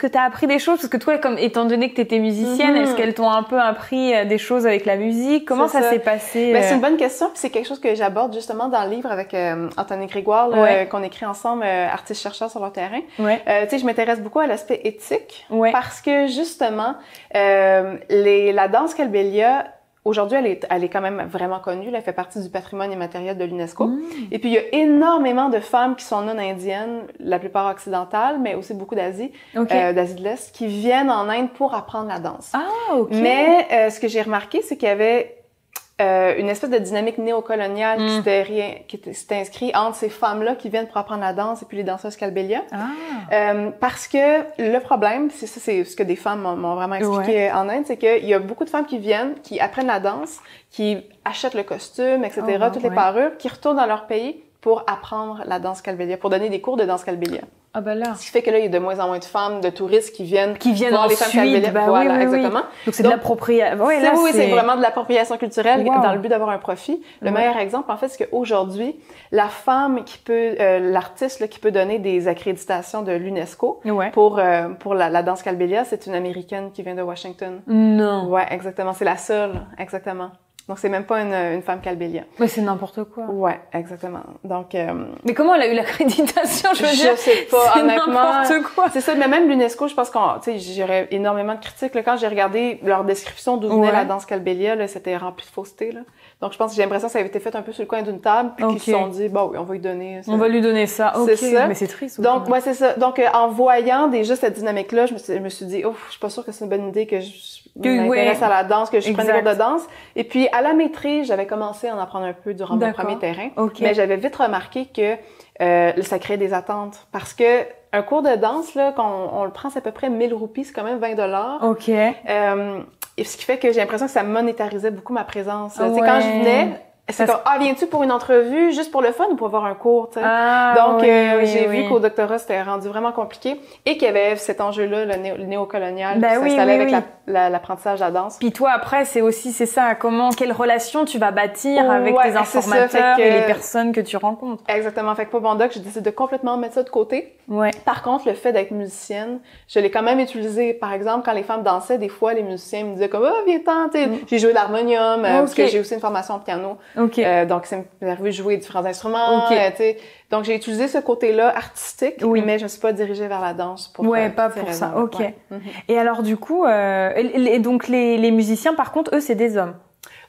t'as appris des choses? Parce que toi, étant donné que t'étais musicienne, est-ce qu'elles t'ont un peu appris des choses avec la musique? Comment ça s'est passé? C'est une bonne question, puis c'est quelque chose que j'aborde justement dans le livre avec Anthony Grégoire, qu'on écrit ensemble, artistes-chercheurs sur leur terrain. Je m'intéresse beaucoup à l'aspect éthique, parce que justement, la danse Kalbelia, aujourd'hui, elle est quand même vraiment connue. Elle fait partie du patrimoine immatériel de l'UNESCO. Et puis, il y a énormément de femmes qui sont non-indiennes, la plupart occidentales, mais aussi beaucoup d'Asie, d'Asie de l'Est, qui viennent en Inde pour apprendre la danse. Mais ce que j'ai remarqué, c'est qu'il y avait une espèce de dynamique néocoloniale qui s'était inscrite entre ces femmes-là qui viennent pour apprendre la danse et puis les danseuses Kalbelia. Parce que le problème, c'est ce que des femmes m'ont vraiment expliqué en Inde, c'est qu'il y a beaucoup de femmes qui viennent, qui apprennent la danse, qui achètent le costume, etc., toutes les parures, qui retournent dans leur pays pour apprendre la danse Kalbelia, pour donner des cours de danse Kalbelia. Ce qui fait que là, il y a de moins en moins de femmes, de touristes qui viennent voir les femmes Kalbelia. Voilà, exactement. Donc, c'est de l'appropriation. C'est vraiment de l'appropriation culturelle dans le but d'avoir un profit. Le meilleur exemple, en fait, c'est qu'aujourd'hui, la femme l'artiste là, qui peut donner des accréditations de l'UNESCO pour la danse Kalbelia, c'est une Américaine qui vient de Washington. Non. Ouais, exactement. C'est la seule, exactement. Donc, c'est même pas une femme Kalbelia. Mais c'est n'importe quoi. Ouais, exactement. Donc, mais comment elle a eu l'accréditation? Je sais pas, honnêtement. N'importe quoi. C'est ça, mais même l'UNESCO, je pense j'aurais énormément de critiques, là. Quand j'ai regardé leur description d'où venait la danse Kalbelia, là, c'était rempli de fausseté, là. Donc, je pense que j'ai l'impression que ça avait été fait un peu sur le coin d'une table, puis qu'ils se sont dit, bon, oui, on va lui donner ça. On va lui donner ça. C'est ça. Mais c'est triste. Donc, c'est ça. Donc, en voyant déjà cette dynamique-là, je me suis dit, je suis pas sûre que c'est une bonne idée que je m'intéresse à la danse, que je prenne des cours de danse. Et puis, à la maîtrise, j'avais commencé à en apprendre un peu durant mon premier terrain. Mais j'avais vite remarqué que ça crée des attentes. Parce que un cours de danse, là, quand on le prend, c'est à peu près 1000 roupies, c'est quand même 20 et ce qui fait que j'ai l'impression que ça monétarisait beaucoup ma présence. Tu sais, quand je venais, c'est comme, viens-tu pour une entrevue, juste pour le fun ou pour avoir un cours, tu sais? Donc, j'ai vu qu'au doctorat, c'était rendu vraiment compliqué et qu'il y avait cet enjeu-là, le néocolonial, qui s'installait avec l'apprentissage de la danse. Puis toi, après, c'est ça, quelle relation tu vas bâtir avec tes informateurs et les personnes que tu rencontres. Exactement. Fait que pour mon doc, j'ai décidé de complètement mettre ça de côté. Par contre, le fait d'être musicienne, je l'ai quand même utilisé. Par exemple, quand les femmes dansaient, des fois, les musiciens me disaient comme, viens-t'en, j'ai joué l'harmonium, parce que j'ai aussi une formation en piano. Ok. Donc, ça m'est arrivé de jouer différents instruments. Ok. Tu sais. Donc, j'ai utilisé ce côté-là artistique, mais je me suis pas dirigée vers la danse pour pas ces pour raisons. ça. Ok. Ouais. Et alors, du coup, donc les musiciens, par contre, eux, c'est des hommes.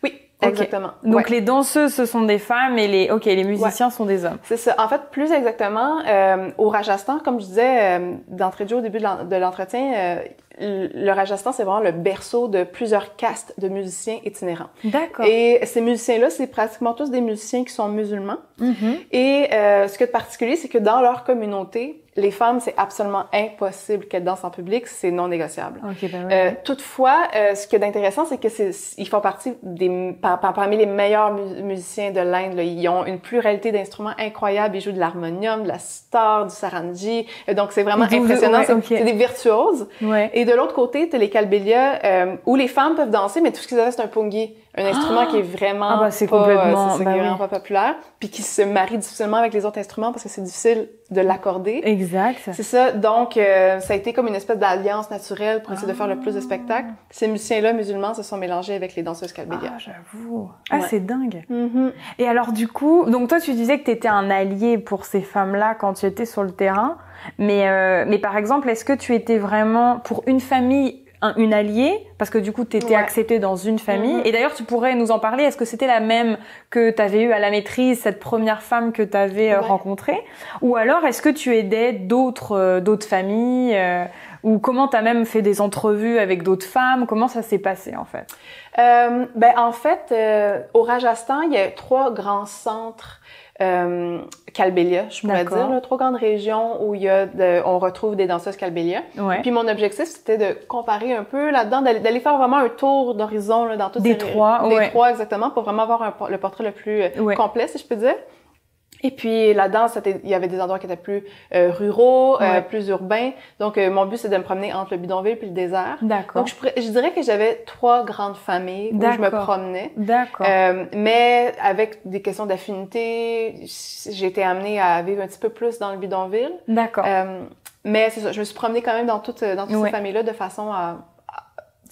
Oui. Okay. Exactement. Donc les danseuses, ce sont des femmes et les musiciens sont des hommes. C'est ça. En fait, plus exactement, au Rajasthan, comme je disais d'entrée de jeu au début de l'entretien, le Rajasthan, c'est vraiment le berceau de plusieurs castes de musiciens itinérants. D'accord. Et ces musiciens-là, c'est pratiquement tous des musiciens qui sont musulmans. Et ce qui est de particulier, c'est que dans leur communauté, les femmes, c'est absolument impossible qu'elles dansent en public, c'est non négociable. Okay, toutefois, ce qui est d'intéressant, c'est que ils font partie parmi les meilleurs musiciens de l'Inde. Ils ont une pluralité d'instruments incroyables. Ils jouent de l'harmonium, de la sitar, du sarangi. Donc, c'est vraiment impressionnant. C'est des virtuoses. Ouais. Et de l'autre côté, t'as les kalbelias, où les femmes peuvent danser, mais tout ce qu'ils avaient, c'est un pungi. Un instrument qui est vraiment vraiment pas populaire, puis qui se marie difficilement avec les autres instruments parce que c'est difficile de l'accorder. Exact. C'est ça. Donc, ça a été comme une espèce d'alliance naturelle pour essayer de faire le plus de spectacles. Ces musiciens-là, musulmans, se sont mélangés avec les danseuses kalbelia. Ah, j'avoue. Ah, c'est dingue. Et alors, du coup, donc toi, tu disais que tu étais un allié pour ces femmes-là quand tu étais sur le terrain. Mais par exemple, est-ce que tu étais vraiment pour une famille une alliée, parce que du coup, tu étais acceptée dans une famille. Et d'ailleurs, tu pourrais nous en parler. Est-ce que c'était la même que tu avais eue à la maîtrise, cette première femme que tu avais rencontrée? Ou alors, est-ce que tu aidais d'autres familles ou comment tu as même fait des entrevues avec d'autres femmes? Comment ça s'est passé, en fait? En fait, au Rajasthan, il y a 3 grands centres kalbelia, je pourrais dire, là, 3 grandes régions où on retrouve des danseuses kalbelia. Ouais. Puis mon objectif, c'était de comparer un peu là-dedans, d'aller faire vraiment un tour d'horizon là, dans toutes des 3 exactement, pour vraiment avoir le portrait le plus complet, si je peux dire. Et puis là-dedans, il y avait des endroits qui étaient plus ruraux, plus urbains. Donc mon but, c'est de me promener entre le bidonville puis le désert. D'accord. Donc je dirais que j'avais 3 grandes familles où je me promenais. D'accord. Mais avec des questions d'affinité, j'ai été amenée à vivre un petit peu plus dans le bidonville. D'accord. Mais c'est ça, je me suis promenée quand même dans toutes ces familles-là de façon à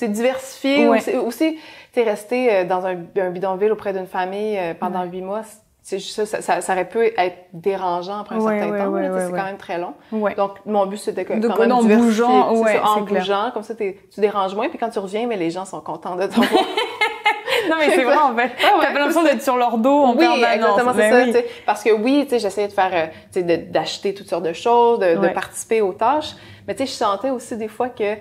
diversifier. Aussi, rester dans un bidonville auprès d'une famille pendant 8 mois, ça aurait pu être dérangeant après un certain temps. C'est quand même très long. Ouais. Donc, mon but, c'était quand même en bougeant, en bougeant, comme ça, tu déranges moins. Puis quand tu reviens, mais les gens sont contents de te voir. Non, mais c'est vrai, en fait. T'as pas l'impression d'être sur leur dos en permanence. Oui, exactement, c'est ça. Parce que j'essayais de faire, d'acheter toutes sortes de choses, de participer aux tâches. Mais je sentais aussi des fois que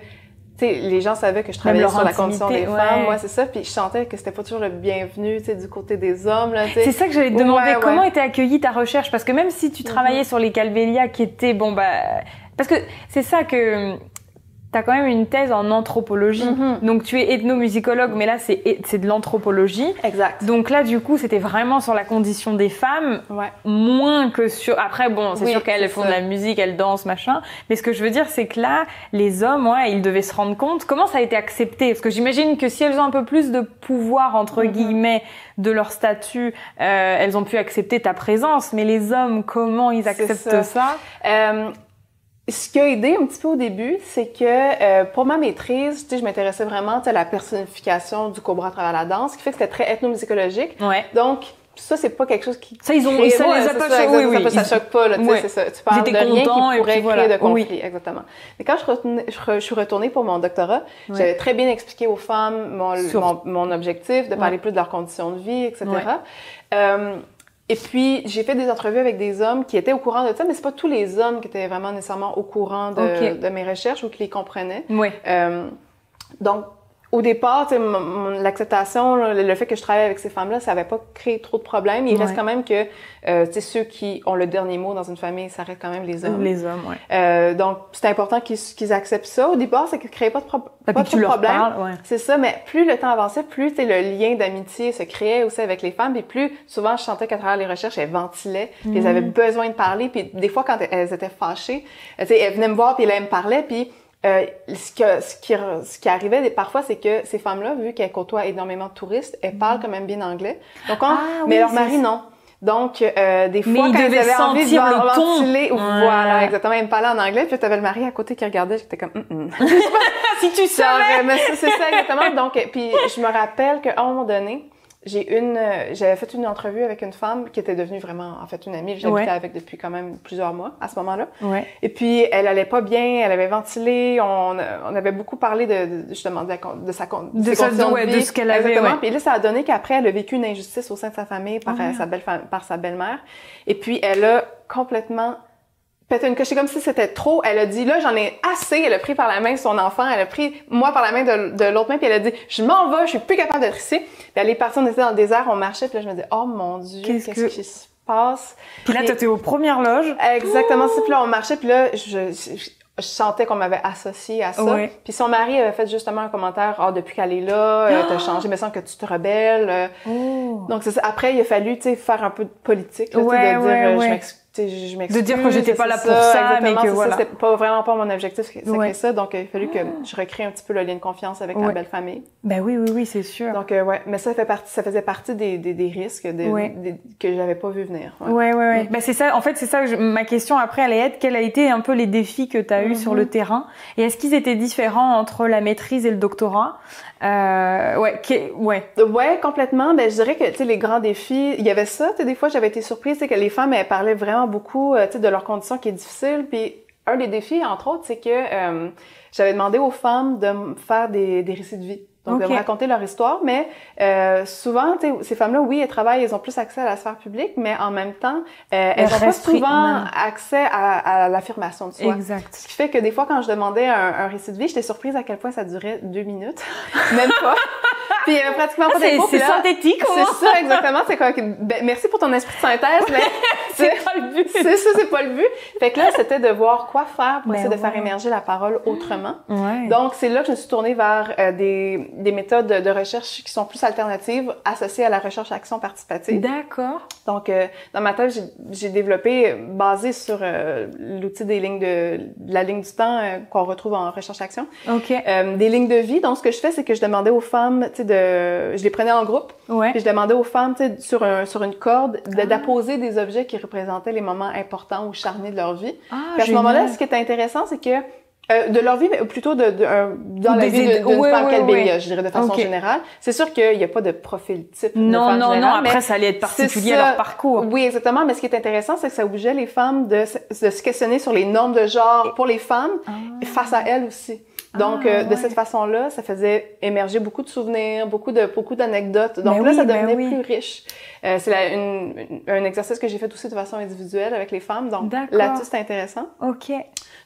les gens savaient que je travaillais sur la condition des femmes, c'est ça, puis je sentais que c'était pas toujours le bienvenu, du côté des hommes, là, C'est ça que j'allais te demander, comment était accueillie ta recherche? Parce que même si tu travaillais sur les kalbelia qui étaient, parce que c'est ça que t'as quand même une thèse en anthropologie. Donc, tu es ethnomusicologue, mais là, c'est de l'anthropologie. Exact. Donc là, du coup, c'était vraiment sur la condition des femmes, moins que sur... Après, c'est sûr qu'elles font de la musique, elles dansent, machin. Mais ce que je veux dire, c'est que là, les hommes, ils devaient se rendre compte. Comment ça a été accepté? Parce que j'imagine que si elles ont un peu plus de pouvoir, entre guillemets, de leur statut, elles ont pu accepter ta présence. Mais les hommes, comment ils acceptent ça? Ce qui a aidé un petit peu au début, c'est que pour ma maîtrise, je m'intéressais vraiment à la personnification du cobra à travers la danse, ce qui fait que c'était très ethnomusicologique. Donc, ça, c'est pas quelque chose qui... Ça, ça les a pas choqués, ça choque pas, là, c'est ça. Tu parles de rien qui pourrait créer de conflit, exactement. Mais quand je suis retournée pour mon doctorat, j'avais très bien expliqué aux femmes mon objectif, de parler plus de leurs conditions de vie, etc. Et puis, j'ai fait des entrevues avec des hommes qui étaient au courant de ça, mais c'est pas tous les hommes qui étaient vraiment nécessairement au courant de mes recherches ou qui les comprenaient. Donc, au départ, l'acceptation, le fait que je travaille avec ces femmes-là, ça n'avait pas créé trop de problèmes. Il reste quand même que ceux qui ont le dernier mot dans une famille, ça reste quand même les hommes. Les hommes, donc, c'est important qu'ils acceptent ça. Au départ, c'est qu'ils ne créaient pas trop de problèmes. C'est ça, mais plus le temps avançait, plus le lien d'amitié se créait aussi avec les femmes. Puis plus souvent, je sentais qu'à travers les recherches, elles ventilaient, puis elles avaient besoin de parler. Puis des fois, quand elles étaient fâchées, elles venaient me voir, puis elles me parlaient, puis ce qui arrivait parfois, c'est que ces femmes-là, vu qu'elles côtoient énormément de touristes, elles parlent quand même bien anglais. Donc, mais leur mari, non. Donc, des fois, quand elles avaient envie de ventiler, voilà, exactement, elles me parlaient en anglais, puis t'avais le mari à côté qui regardait, j'étais comme, si tu savais! Mais c'est ça, exactement. Donc, puis je me rappelle qu'à un moment donné, j'avais fait une entrevue avec une femme qui était devenue vraiment, en fait, une amie que j'habitais avec depuis quand même plusieurs mois à ce moment-là. Ouais. Et puis, elle allait pas bien, elle avait ventilé, on avait beaucoup parlé justement, de ses conditions de vie. De ce qu'elle avait. Exactement. Puis là, ça a donné qu'après, elle a vécu une injustice au sein de sa famille par sa belle-mère. Et puis, elle a complètement pété une coche. C'est comme si c'était trop. Elle a dit, là, j'en ai assez. Elle a pris par la main son enfant. Elle a pris moi par la main de l'autre main. Puis elle a dit, je m'en vais. Je suis plus capable d'être ici. Puis elle est partie. On était dans le désert. On marchait. Puis là, je me dis, oh mon Dieu, qu'est-ce qui se passe? Puis là, t'étais aux premières loges. Exactement. Puis là, on marchait. Puis là, je sentais qu'on m'avait associée à ça. Ouais. Puis son mari avait fait justement un commentaire, depuis qu'elle est là, t'as changé, mais sans que tu te rebelles. Donc c'est ça. Après, il a fallu, faire un peu de politique, là, de dire, je m'excuse. De dire que j'étais pas là pour ça, mais que voilà. C'était vraiment pas mon objectif, c'est ça. Donc, il a fallu que je recrée un petit peu le lien de confiance avec ma belle famille. Ben oui, c'est sûr. Donc, mais ça faisait partie des risques que j'avais pas vu venir. Ouais. Ben c'est ça, en fait, c'est ça, ma question après allait être, quels a été un peu les défis que t'as eu sur le terrain? Et est-ce qu'ils étaient différents entre la maîtrise et le doctorat? Ouais, complètement. Ben, je dirais que, les grands défis, il y avait ça, des fois, j'avais été surprise, que les femmes, elles parlaient vraiment beaucoup, de leurs conditions qui est difficile. Puis, un des défis, entre autres, c'est que, j'avais demandé aux femmes de me faire des récits de vie. Donc, de me raconter leur histoire, mais souvent, ces femmes-là, oui, elles travaillent, elles ont plus accès à la sphère publique, mais en même temps, elles n'ont pas souvent accès à l'affirmation de soi. Exact. Ce qui fait que des fois, quand je demandais un récit de vie, j'étais surprise à quel point ça durait 2 minutes. Même pas. Puis pratiquement pas d'infos. C'est synthétique, c'est ça, exactement. C'est quoi? Merci pour ton esprit de synthèse, mais c'est pas le but. C'est ça, c'est pas le but. Fait que là, c'était de voir quoi faire pour essayer de faire émerger la parole autrement. Ouais. Donc, c'est là que je me suis tournée vers des méthodes de recherche qui sont plus alternatives, associées à la recherche-action participative. D'accord. Donc, dans ma thèse, j'ai développé, basé sur l'outil de la ligne du temps qu'on retrouve en recherche-action, des lignes de vie. Donc, ce que je fais, c'est que je demandais aux femmes, je les prenais en groupe, puis je demandais aux femmes, sur une corde, d'apposer des objets qui représentaient les moments importants ou charniers de leur vie. Puis à ce moment-là, ce qui était intéressant, c'est que de leur vie, mais plutôt dans la vie d'une femme calbélia, je dirais de façon générale. C'est sûr qu'il n'y a pas de profil type de femme générale. Non, après, ça allait être particulier à leur parcours. Oui, exactement, mais ce qui est intéressant, c'est que ça obligeait les femmes de se questionner sur les normes de genre pour les femmes face à elles aussi. Donc, de cette façon-là, ça faisait émerger beaucoup de souvenirs, beaucoup d'anecdotes. Donc ça devenait plus riche. C'est un exercice que j'ai fait aussi de façon individuelle avec les femmes. Donc, là-dessus, c'est intéressant. OK.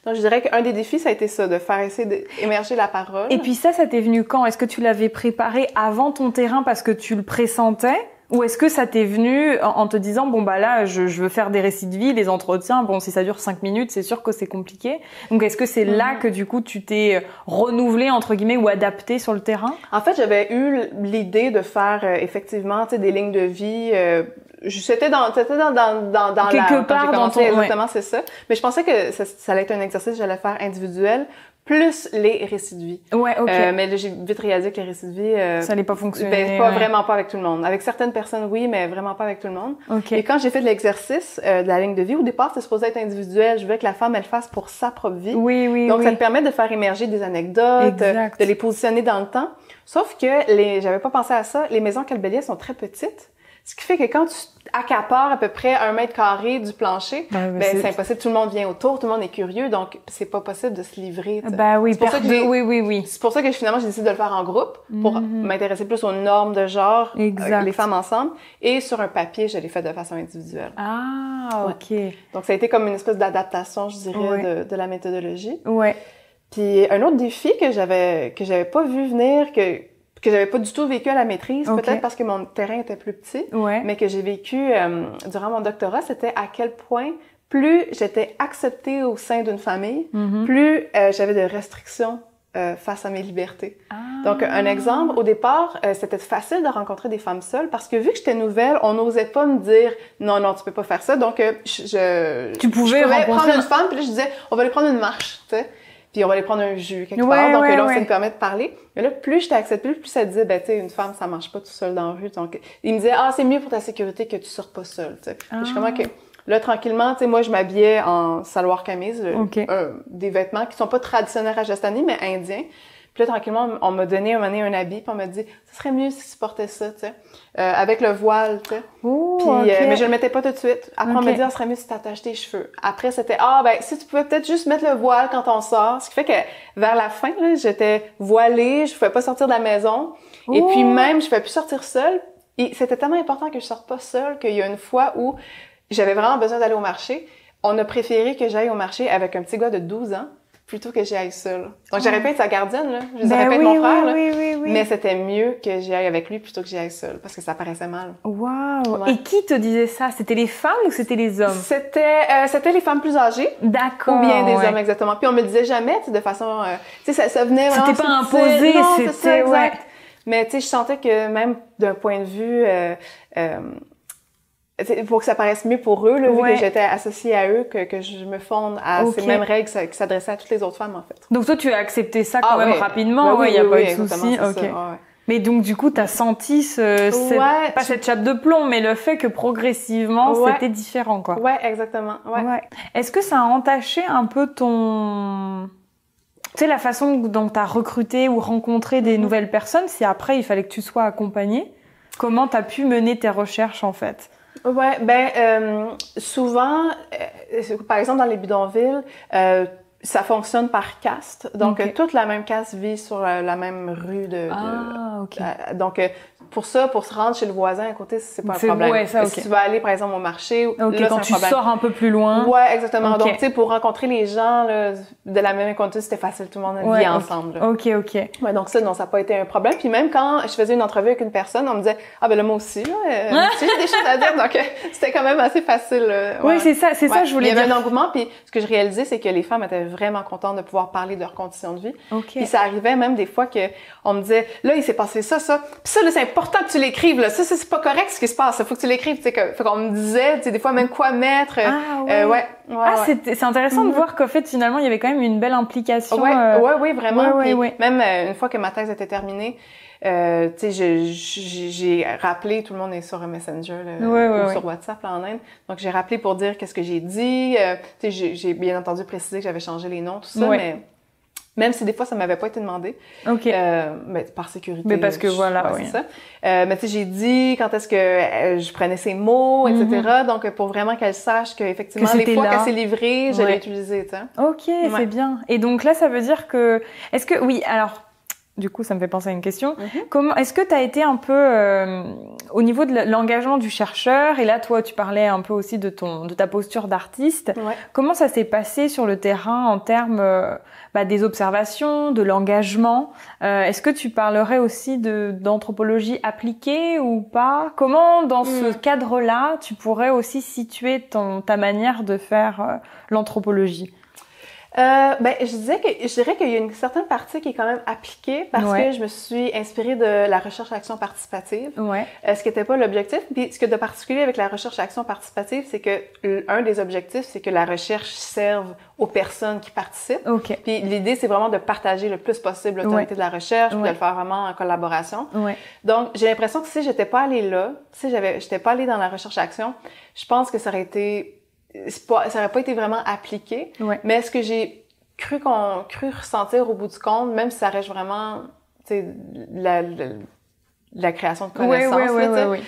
Donc, je dirais qu'un des défis, ça a été ça, de faire essayer d'émerger la parole. Et puis ça t'est venu quand? Est-ce que tu l'avais préparé avant ton terrain parce que tu le pressentais? Ou est-ce que ça t'est venu en te disant, bon bah là, je veux faire des récits de vie, les entretiens, bon si ça dure 5 minutes, c'est sûr que c'est compliqué. Donc est-ce que c'est là que du coup tu t'es renouvelé entre guillemets ou adapté sur le terrain? En fait, j'avais eu l'idée de faire effectivement, des lignes de vie. C'était dans quelque part dans ton exactement, c'est ça. Mais je pensais que ça allait être un exercice que j'allais faire individuel. Plus les récits de vie. Ouais, OK. Mais là, j'ai vite réalisé que les récits de vie... ça n'allait pas fonctionner. Vraiment pas avec tout le monde. Avec certaines personnes, oui, mais vraiment pas avec tout le monde. OK. Et quand j'ai fait de l'exercice de la ligne de vie, au départ, c'était supposé être individuel. Je voulais que la femme, elle fasse pour sa propre vie. Oui. Donc, ça te permet de faire émerger des anecdotes, de les positionner dans le temps. Sauf que j'avais pas pensé à ça, les maisons calbélias sont très petites. Ce qui fait que quand tu accapares à peu près 1 mètre carré du plancher, c'est impossible. Tout le monde vient autour, tout le monde est curieux, donc c'est pas possible de se livrer. Oui, c'est pour ça que oui. C'est pour ça que finalement j'ai décidé de le faire en groupe pour m'intéresser plus aux normes de genre, les femmes ensemble, et sur un papier, je l'ai fait de façon individuelle. Ah, OK. Donc ça a été comme une espèce d'adaptation, je dirais, de la méthodologie. Ouais. Puis un autre défi que j'avais pas vu venir, que j'avais pas du tout vécu à la maîtrise, peut-être parce que mon terrain était plus petit, mais que j'ai vécu durant mon doctorat, c'était à quel point plus j'étais acceptée au sein d'une famille, plus j'avais de restrictions face à mes libertés. Donc, un exemple, au départ, c'était facile de rencontrer des femmes seules parce que vu que j'étais nouvelle, on n'osait pas me dire « Non, tu peux pas faire ça ». Donc, tu pouvais prendre une femme, puis là, je disais « On va aller prendre une marche », tu sais. Puis on va aller prendre un jus quelque part. Donc là, ça me permet de parler. Mais là, plus je t'ai accepté, plus ça disait, tu sais, une femme, ça marche pas tout seul dans la rue. Donc, il me disait, c'est mieux pour ta sécurité que tu sortes pas seule, tu sais. Je suis comme, OK. Là, tranquillement, tu sais, moi, je m'habillais en salwar camise, des vêtements qui sont pas traditionnels rajasthani, mais indiens. Puis là, tranquillement, on m'a donné un habit, puis on m'a dit, ça serait mieux si tu portais ça, tu sais, avec le voile, tu sais. Puis, mais je le mettais pas tout de suite. Après, on m'a dit, ça serait mieux si t'attaches tes cheveux. Après, c'était, si tu pouvais peut-être juste mettre le voile quand on sort. Ce qui fait que vers la fin, là, j'étais voilée, je pouvais pas sortir de la maison. Et puis même, je pouvais plus sortir seule. Et c'était tellement important que je sorte pas seule qu'il y a une fois où j'avais vraiment besoin d'aller au marché. On a préféré que j'aille au marché avec un petit gars de 12 ans plutôt que j'y aille seule. Donc, j'aurais pu être sa gardienne, là. Je aurais pu être mon frère, là. Oui. Mais c'était mieux que j'y aille avec lui plutôt que j'y aille seule parce que ça paraissait mal. Wow! Ouais. Et qui te disait ça? C'était les femmes ou c'était les hommes? C'était les femmes plus âgées. D'accord. Ou bien des hommes, exactement. Puis on me le disait jamais, tu sais, de façon, tu sais, ça venait vraiment. C'était pas imposé, c'était ça, exact. Mais tu sais, je sentais que même d'un point de vue, pour que ça paraisse mieux pour eux, là, vu que j'étais associée à eux, que je me fonde à ces mêmes règles qui s'adressaient à toutes les autres femmes, en fait. Donc toi, tu as accepté ça quand même rapidement, il n'y a pas de souci. Okay. Mais donc du coup, tu as senti pas cette chape de plomb, mais le fait que progressivement, c'était différent, quoi. Ouais, exactement. Ouais. Est-ce que ça a entaché un peu ton... Tu sais, la façon dont tu as recruté ou rencontré des nouvelles personnes, si après, il fallait que tu sois accompagnée, comment tu as pu mener tes recherches, en fait? Ouais, souvent, par exemple dans les bidonvilles, ça fonctionne par caste. Donc toute la même caste vit sur la même rue donc pour se rendre chez le voisin à côté, c'est pas un problème. Ouais, ça, Si tu vas aller par exemple au marché, là, quand tu sors un peu plus loin. Ouais, exactement. Donc tu sais, pour rencontrer les gens là, de la même école, c'était facile, tout le monde vit ensemble. Là. OK. Ouais, donc ça n'a pas été un problème. Puis même quand je faisais une entrevue avec une personne, on me disait là moi aussi là, j'ai des choses à dire, donc c'était quand même assez facile. Oui, c'est ça, je voulais dire. Il y avait un engouement, puis ce que je réalisais, c'est que les femmes étaient vraiment contentes de pouvoir parler de leurs conditions de vie. Puis ça arrivait même des fois que on me disait là il s'est passé ça, puis ça là c'est important que tu l'écrives là, ça c'est pas correct ce qui se passe, il faut que tu l'écrives, tu sais fait qu'on me disait, tu sais des fois même quoi mettre. C'est intéressant de voir qu'en fait finalement il y avait quand même une belle implication. Oui, vraiment. Même une fois que ma thèse était terminée, tu sais, j'ai rappelé, tout le monde est sur un Messenger, ou sur WhatsApp, là, en Inde. Donc, j'ai rappelé pour dire qu'est-ce que j'ai dit. Tu sais, j'ai bien entendu précisé que j'avais changé les noms, tout ça, mais même si des fois, ça m'avait pas été demandé. Mais par sécurité. Mais parce que c'est ça. Mais tu sais, j'ai dit quand est-ce que je prenais ces mots, etc. Donc, pour vraiment qu'elle sache qu'effectivement, les fois qu'elle s'est livrée, je l'ai utilisé, tu sais. OK, c'est bien. Et donc là, ça veut dire que... Est-ce que... Oui, alors... Du coup, ça me fait penser à une question. Comment est-ce que tu as été un peu au niveau de l'engagement du chercheur, et là, toi, tu parlais un peu aussi de ta posture d'artiste. Comment ça s'est passé sur le terrain en termes des observations, de l'engagement? Est-ce que tu parlerais aussi d'anthropologie appliquée ou pas? Comment, dans ce cadre-là, tu pourrais aussi situer ta manière de faire l'anthropologie? Je dirais qu'il y a une certaine partie qui est quand même appliquée parce que je me suis inspirée de la recherche-action participative. Ce qui n'était pas l'objectif. Puis ce que de particulier avec la recherche-action participative, c'est que un des objectifs, c'est que la recherche serve aux personnes qui participent. Puis l'idée, c'est vraiment de partager le plus possible l'autorité de la recherche, puis de le faire vraiment en collaboration. Donc, j'ai l'impression que si j'étais pas allée là, si j'étais pas allée dans la recherche-action, je pense que ça aurait pas été vraiment appliqué, mais ce que j'ai cru ressentir au bout du compte, même si ça reste vraiment, tu sais, la création de connaissances,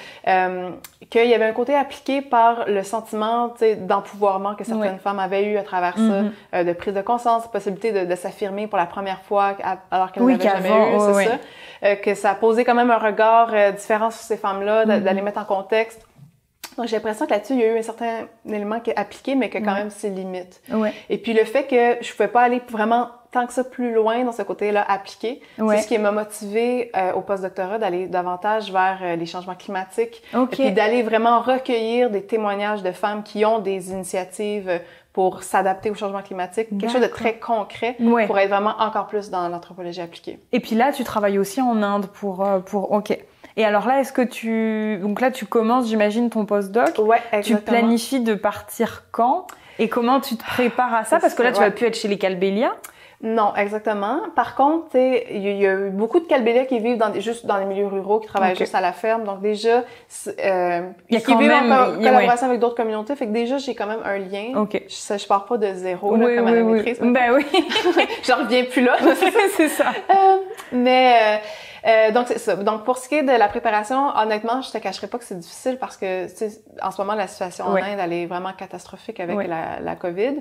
qu'il y avait un côté appliqué par le sentiment, tu sais, d'empouvoirment que certaines femmes avaient eu à travers ça, de prise de conscience, de possibilité de s'affirmer pour la première fois alors qu'elles n'avaient jamais eu, ça, que ça a posé quand même un regard différent sur ces femmes-là, d'aller mettre en contexte. Donc, j'ai l'impression que là-dessus, il y a eu un certain élément qui est appliqué, mais que quand même, c'est limite. Et puis, le fait que je pouvais pas aller vraiment tant que ça plus loin dans ce côté-là appliqué, c'est ce qui m'a motivée au postdoctorat d'aller davantage vers les changements climatiques. Et puis, d'aller vraiment recueillir des témoignages de femmes qui ont des initiatives pour s'adapter au changement climatique, quelque chose de très concret pour être vraiment encore plus dans l'anthropologie appliquée. Et puis là, tu travailles aussi en Inde pour Et alors là, est-ce que donc là, tu commences, j'imagine, ton postdoc. Exactement. Tu planifies de partir quand? Et comment tu te prépares à ça? Parce que là, tu vas plus être chez les Calbélia. Non, exactement. Par contre, il y a eu beaucoup de Calbéliens qui vivent juste dans les milieux ruraux, qui travaillent juste à la ferme. Donc déjà, il y a qui vivent en collaboration ouais. avec d'autres communautés. Fait que déjà, j'ai quand même un lien. OK. Je pars pas de zéro Oui, comme à la maîtrise. Ben oui. J'en reviens plus là. C'est ça. Donc, c'est ça. Donc, pour ce qui est de la préparation, honnêtement, je te cacherai pas que c'est difficile parce que, tu sais, en ce moment, la situation en Inde, elle est vraiment catastrophique avec la COVID.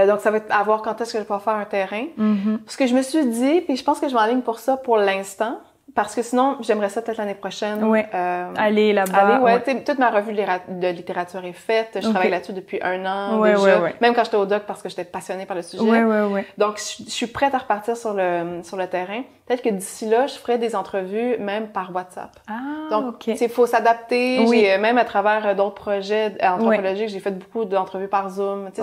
Donc, ça va être à voir quand est-ce que je vais pouvoir faire un terrain. Parce que je me suis dit, puis je pense que je m'enligne pour ça pour l'instant, parce que sinon, j'aimerais ça peut-être l'année prochaine. Aller là-bas. Toute ma revue de littérature est faite. Je travaille là-dessus depuis 1 an déjà. Même quand j'étais au doc parce que j'étais passionnée par le sujet. Donc, je suis prête à repartir sur le terrain. Peut-être que d'ici là, je ferai des entrevues même par WhatsApp. Donc, il faut s'adapter. J'ai même à travers d'autres projets anthropologiques, j'ai fait beaucoup d'entrevues par Zoom. C'est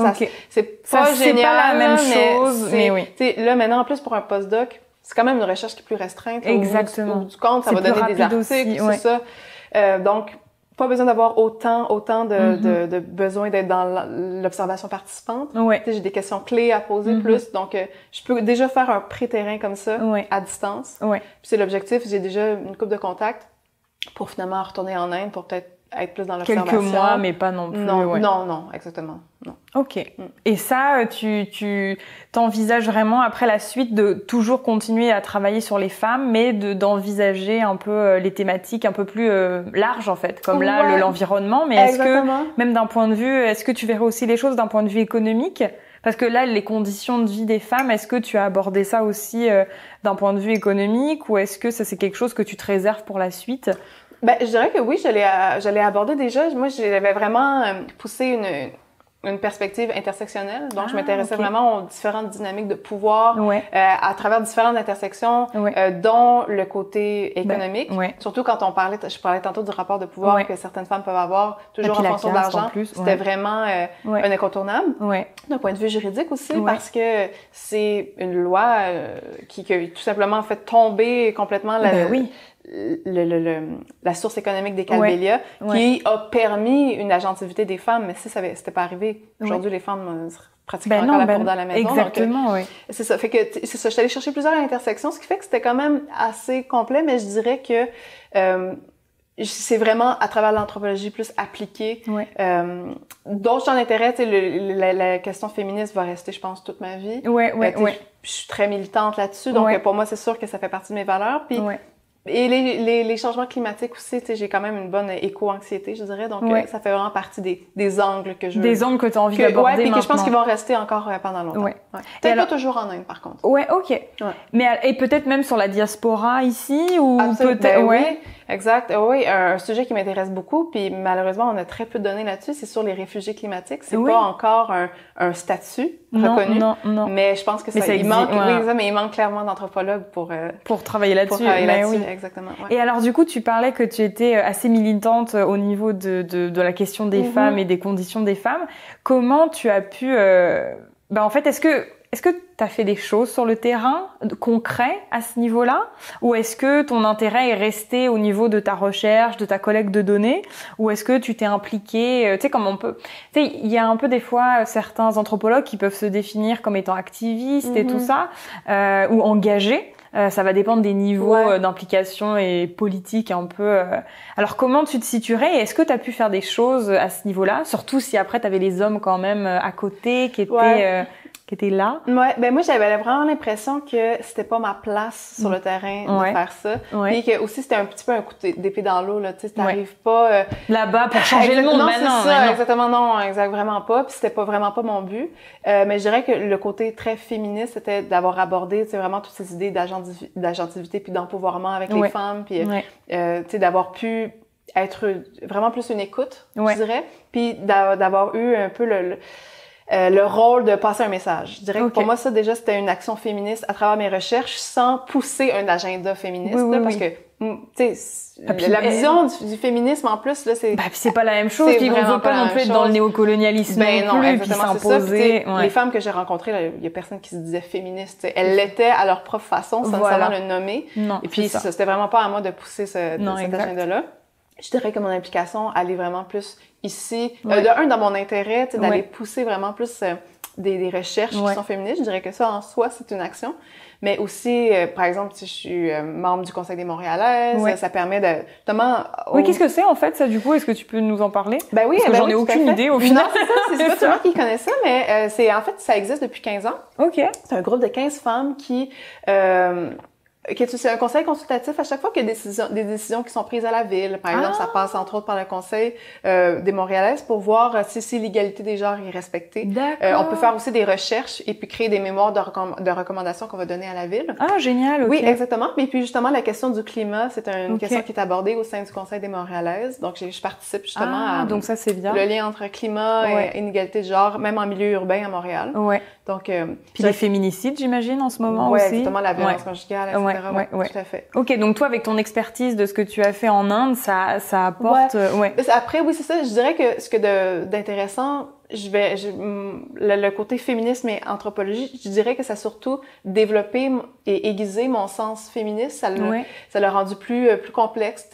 pas génial. C'est pas la même chose, mais oui. Là, maintenant, en plus, pour un postdoc, c'est quand même une recherche qui est plus restreinte. Exactement. Au bout du compte, ça va donner des articles, c'est ça. Donc, pas besoin d'avoir autant de besoin d'être dans l'observation participante. J'ai des questions clés à poser plus. Donc, je peux déjà faire un pré-terrain comme ça, à distance. Puis c'est l'objectif. J'ai déjà une couple de contacts pour finalement retourner en Inde pour peut-être être plus dans l'observation. Quelques mois, mais pas non plus. Non, exactement. Non. OK. Et ça, tu t'envisages vraiment après la suite de toujours continuer à travailler sur les femmes, mais d'envisager un peu les thématiques un peu plus larges en fait, comme là l'environnement. Mais est-ce que, même d'un point de vue, est-ce que tu verrais aussi les choses d'un point de vue économique? Parce que là, les conditions de vie des femmes, est-ce que tu as abordé ça aussi d'un point de vue économique, ou est-ce que ça c'est quelque chose que tu te réserves pour la suite? Ben, je dirais que oui, je l'ai abordé déjà. Moi, j'avais vraiment poussé une perspective intersectionnelle. Donc, je m'intéressais vraiment aux différentes dynamiques de pouvoir à travers différentes intersections, dont le côté économique. Surtout quand je parlais tantôt du rapport de pouvoir que certaines femmes peuvent avoir, toujours en fonction de l'argent. C'était vraiment un incontournable. D'un point de vue juridique aussi, parce que c'est une loi qui a tout simplement fait tomber complètement la source économique des Calbélias, qui a permis une agentivité des femmes, mais si c'était pas arrivé, aujourd'hui les femmes pratiquent encore la bourde à la maison. Exactement, c'est ça. Fait que c'est ça. Je suis allée chercher plusieurs intersections, ce qui fait que c'était quand même assez complet, mais je dirais que c'est vraiment à travers l'anthropologie plus appliquée. D'autres champs d'intérêt, la question féministe va rester, je pense, toute ma vie. Je suis très militante là-dessus, donc pour moi, c'est sûr que ça fait partie de mes valeurs. Puis et les changements climatiques aussi, tu sais, j'ai quand même une bonne éco-anxiété, je dirais. Donc, ça fait vraiment partie des angles que je veux. Des angles que tu as envie d'aborder puis maintenant. que je pense qu'ils vont rester encore pendant longtemps. Peut-être pas toujours en Inde, par contre. OK. Mais, et peut-être même sur la diaspora ici, ou peut-être... Oui, exact. Oui, un sujet qui m'intéresse beaucoup, puis malheureusement, on a très peu de données là-dessus, c'est sur les réfugiés climatiques. C'est pas encore un statut reconnu. Non. Mais je pense que il manque clairement d'anthropologues pour travailler là-dessus. Exactement. Et alors, du coup, tu parlais que tu étais assez militante au niveau de la question des femmes et des conditions des femmes. Comment tu as pu... en fait, est-ce que tu as fait des choses sur le terrain concret à ce niveau-là? Ou est-ce que ton intérêt est resté au niveau de ta recherche, de ta collecte de données? Ou est-ce que tu t'es impliqué, tu sais, comme on peut... Tu sais, il y a un peu des fois certains anthropologues qui peuvent se définir comme étant activistes et tout ça, ou engagés. Ça va dépendre des niveaux d'implication et politique un peu. Alors, comment tu te situerais? Et est-ce que tu as pu faire des choses à ce niveau-là? Surtout si après, tu avais les hommes quand même à côté qui étaient là. Ben moi, j'avais vraiment l'impression que c'était pas ma place sur le terrain de faire ça. Et que aussi, c'était un petit peu un coup d'épée dans l'eau, là. Tu sais, t'arrives pas... là-bas pour changer le monde, non, c'est ça, exactement, non, vraiment pas. Puis c'était vraiment pas mon but. Mais je dirais que le côté très féministe, c'était d'avoir abordé, tu sais, vraiment toutes ces idées d'agentivité puis d'empouvoirment avec les femmes. Puis, tu sais, d'avoir pu être vraiment plus une écoute, je dirais. Puis d'avoir eu un peu le rôle de passer un message. Je dirais que pour moi, ça, déjà, c'était une action féministe à travers mes recherches sans pousser un agenda féministe, parce que, tu sais, la vision du féminisme, en plus, là, c'est... puis c'est pas la même chose, puis on veut pas non plus être dans le néocolonialisme non plus, puis s'imposer. Les femmes que j'ai rencontrées, il y a personne qui se disait féministe. Elles l'étaient à leur propre façon, sans savoir le nommer. Et puis, c'était vraiment pas à moi de pousser cet agenda-là. Je dirais que mon implication, elle est vraiment plus ici. De un, dans mon intérêt, d'aller pousser vraiment plus des recherches qui sont féministes. Je dirais que ça, en soi, c'est une action. Mais aussi, par exemple, si je suis membre du Conseil des Montréalaises, ça permet de... Justement, Oui, qu'est-ce que c'est, en fait, ça, du coup? Est-ce que tu peux nous en parler? Ben oui, parce que j'en ai aucune idée, au final. Non, c'est ça. C'est pas tout le monde qui connaît ça, mais en fait, ça existe depuis 15 ans. OK. C'est un groupe de 15 femmes c'est un conseil consultatif à chaque fois qu'il y a des décisions qui sont prises à la ville. Par exemple, ça passe entre autres par le Conseil des Montréalaises pour voir si l'égalité des genres est respectée. On peut faire aussi des recherches et puis créer des mémoires de recommandations qu'on va donner à la ville. Ah, génial, OK. Oui, exactement. Et puis justement, la question du climat, c'est une question qui est abordée au sein du Conseil des Montréalaises. Donc, je participe justement à... donc ça, c'est bien. Le lien entre climat et inégalité de genre, même en milieu urbain à Montréal. Ouais. Donc, puis les féminicides, j'imagine, en ce moment aussi. Oui, exactement, la violence conjugale, etc. Ouais. Tout à fait. OK, donc toi, avec ton expertise de ce que tu as fait en Inde, ça apporte... Après, oui, c'est ça. Je dirais que ce que d'intéressant, le côté féminisme et anthropologie, je dirais que ça a surtout développé et aiguisé mon sens féministe. Ça l'a rendu plus complexe.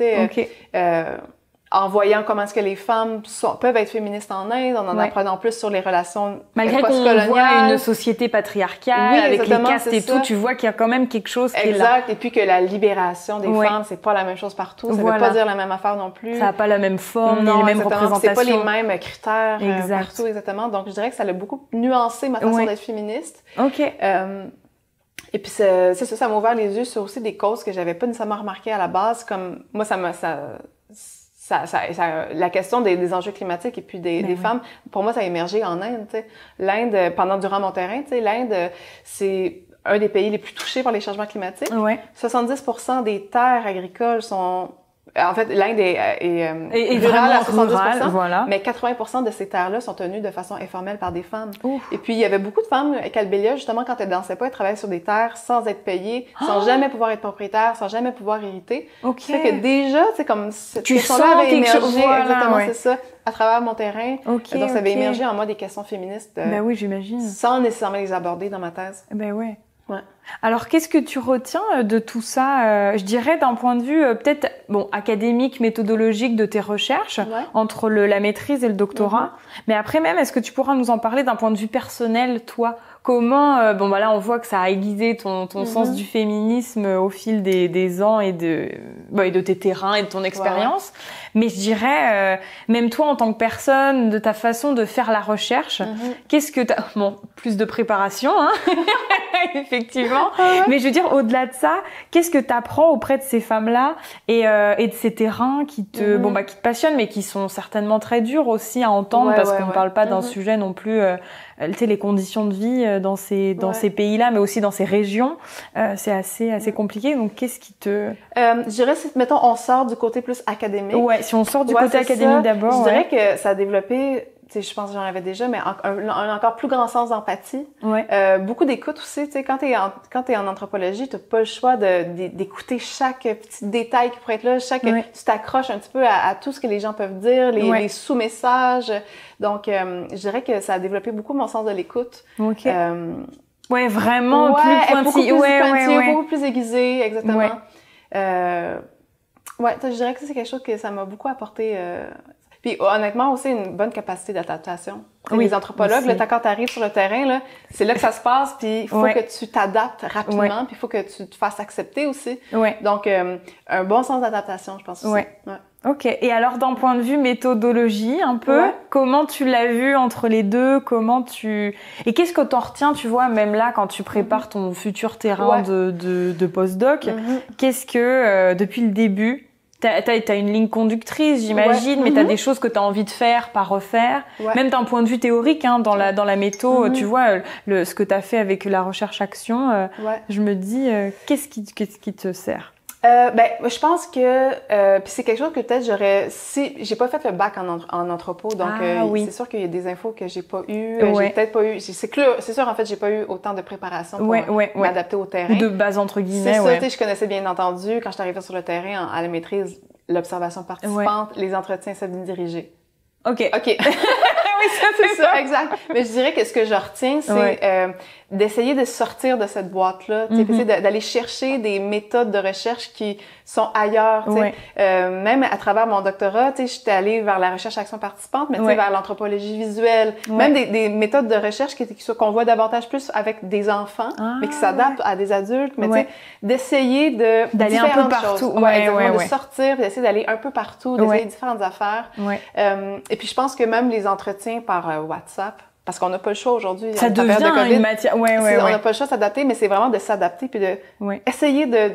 En voyant comment est-ce que les femmes peuvent être féministes en Inde, en apprenant plus sur les relations malgré qu'on voit une société patriarcale avec les castes et tout, tu vois qu'il y a quand même quelque chose qui est là. Exact, et puis que la libération des femmes, c'est pas la même chose partout, ça veut pas dire la même affaire non plus. Ça n'a pas la même forme, ni les mêmes représentations. C'est pas les mêmes critères partout, exactement. Donc, je dirais que ça a beaucoup nuancé ma façon d'être féministe. OK. Et puis, c'est ça m'a ouvert les yeux sur aussi des causes que j'avais pas nécessairement remarquées à la base, comme moi, la question des enjeux climatiques et puis des femmes, pour moi, ça a émergé en Inde. T'sais. L'Inde, durant mon terrain, l'Inde, c'est un des pays les plus touchés par les changements climatiques. 70% des terres agricoles sont... En fait, l'Inde est rurale à 70%, mais 80% de ces terres-là sont tenues de façon informelle par des femmes. Et puis, il y avait beaucoup de femmes à Kalbelia, justement, quand elles dansaient pas, elles travaillaient sur des terres sans être payées, sans jamais pouvoir être propriétaires, sans jamais pouvoir hériter. C'est que déjà, c'est comme cette question-là avait émergé, exactement, c'est ça, à travers mon terrain. Donc, ça avait émergé en moi des questions féministes. Ben oui, j'imagine. Sans nécessairement les aborder dans ma thèse. Ben ouais. Alors, qu'est-ce que tu retiens de tout ça, je dirais, d'un point de vue peut-être académique, méthodologique de tes recherches, entre la maîtrise et le doctorat. Mais après même, est-ce que tu pourras nous en parler d'un point de vue personnel, toi? Comment, là, on voit que ça a aiguisé ton sens du féminisme au fil des ans et de tes terrains et de ton expérience. Mais je dirais, même toi, en tant que personne, de ta façon de faire la recherche, qu'est-ce que t'as... plus de préparation, hein, effectivement. Mais je veux dire, au-delà de ça, qu'est-ce que t'apprends auprès de ces femmes-là et de ces terrains qui te, qui te passionnent, mais qui sont certainement très durs aussi à entendre parce qu'on parle pas d'un sujet non plus, tu sais, les conditions de vie dans ces pays-là, mais aussi dans ces régions, c'est assez compliqué. Donc, qu'est-ce qui te... Je dirais, mettons, on sort du côté plus académique. Ouais, si on sort du côté académique d'abord. Je dirais que ça a développé, tu sais, je pense que j'en avais déjà, mais un encore plus grand sens d'empathie. Beaucoup d'écoute aussi, tu sais, quand t'es en anthropologie, t'as pas le choix d'écouter chaque petit détail qui pourrait être là, tu t'accroches un petit peu à tout ce que les gens peuvent dire, les sous-messages. Donc, je dirais que ça a développé beaucoup mon sens de l'écoute. Vraiment plus pointillé. Beaucoup plus aiguisé, exactement. Je dirais que c'est quelque chose que ça m'a beaucoup apporté. Puis honnêtement aussi une bonne capacité d'adaptation. Les anthropologues, quand tu arrives sur le terrain, là, c'est là que ça se passe, puis il faut que tu t'adaptes rapidement, puis il faut que tu te fasses accepter aussi. Donc, un bon sens d'adaptation, je pense aussi. OK. Et alors, d'un point de vue méthodologie, un peu, comment tu l'as vu entre les deux? Et qu'est-ce que t'en retiens, tu vois, même là, quand tu prépares ton futur terrain de postdoc? Qu'est-ce que, depuis le début, t'as une ligne conductrice, j'imagine, mais t'as des choses que t'as envie de faire, pas refaire. Même d'un point de vue théorique, hein, dans la métho, tu vois, ce que t'as fait avec la recherche-action, je me dis, qu'est-ce qui te sert? Je pense que puis c'est quelque chose que peut-être j'ai pas fait le bac en anthropo, donc c'est sûr qu'il y a des infos que j'ai pas eues, j'ai peut-être pas eu, c'est sûr en fait j'ai pas eu autant de préparation pour m'adapter au terrain. De base entre guillemets. C'est ça, tu sais, je connaissais bien entendu quand je suis arrivée sur le terrain à la maîtrise, l'observation participante, les entretiens semi-dirigés. OK. Oui, c'est ça, exact. Mais je dirais que ce que je retiens, c'est d'essayer de sortir de cette boîte-là, d'essayer d'aller chercher des méthodes de recherche qui sont ailleurs. Même à travers mon doctorat, j'étais allée vers la recherche action participante, mais vers l'anthropologie visuelle, même des méthodes de recherche qu'on voit davantage plus avec des enfants, mais qui s'adaptent à des adultes, mais d'essayer d'aller un peu partout, de sortir, d'essayer d'aller un peu partout, d'essayer différentes affaires. Et puis je pense que même les entretiens par WhatsApp, parce qu'on n'a pas le choix aujourd'hui. Ça devient une matière. On n'a pas le choix de s'adapter, mais c'est vraiment de s'adapter puis de essayer de.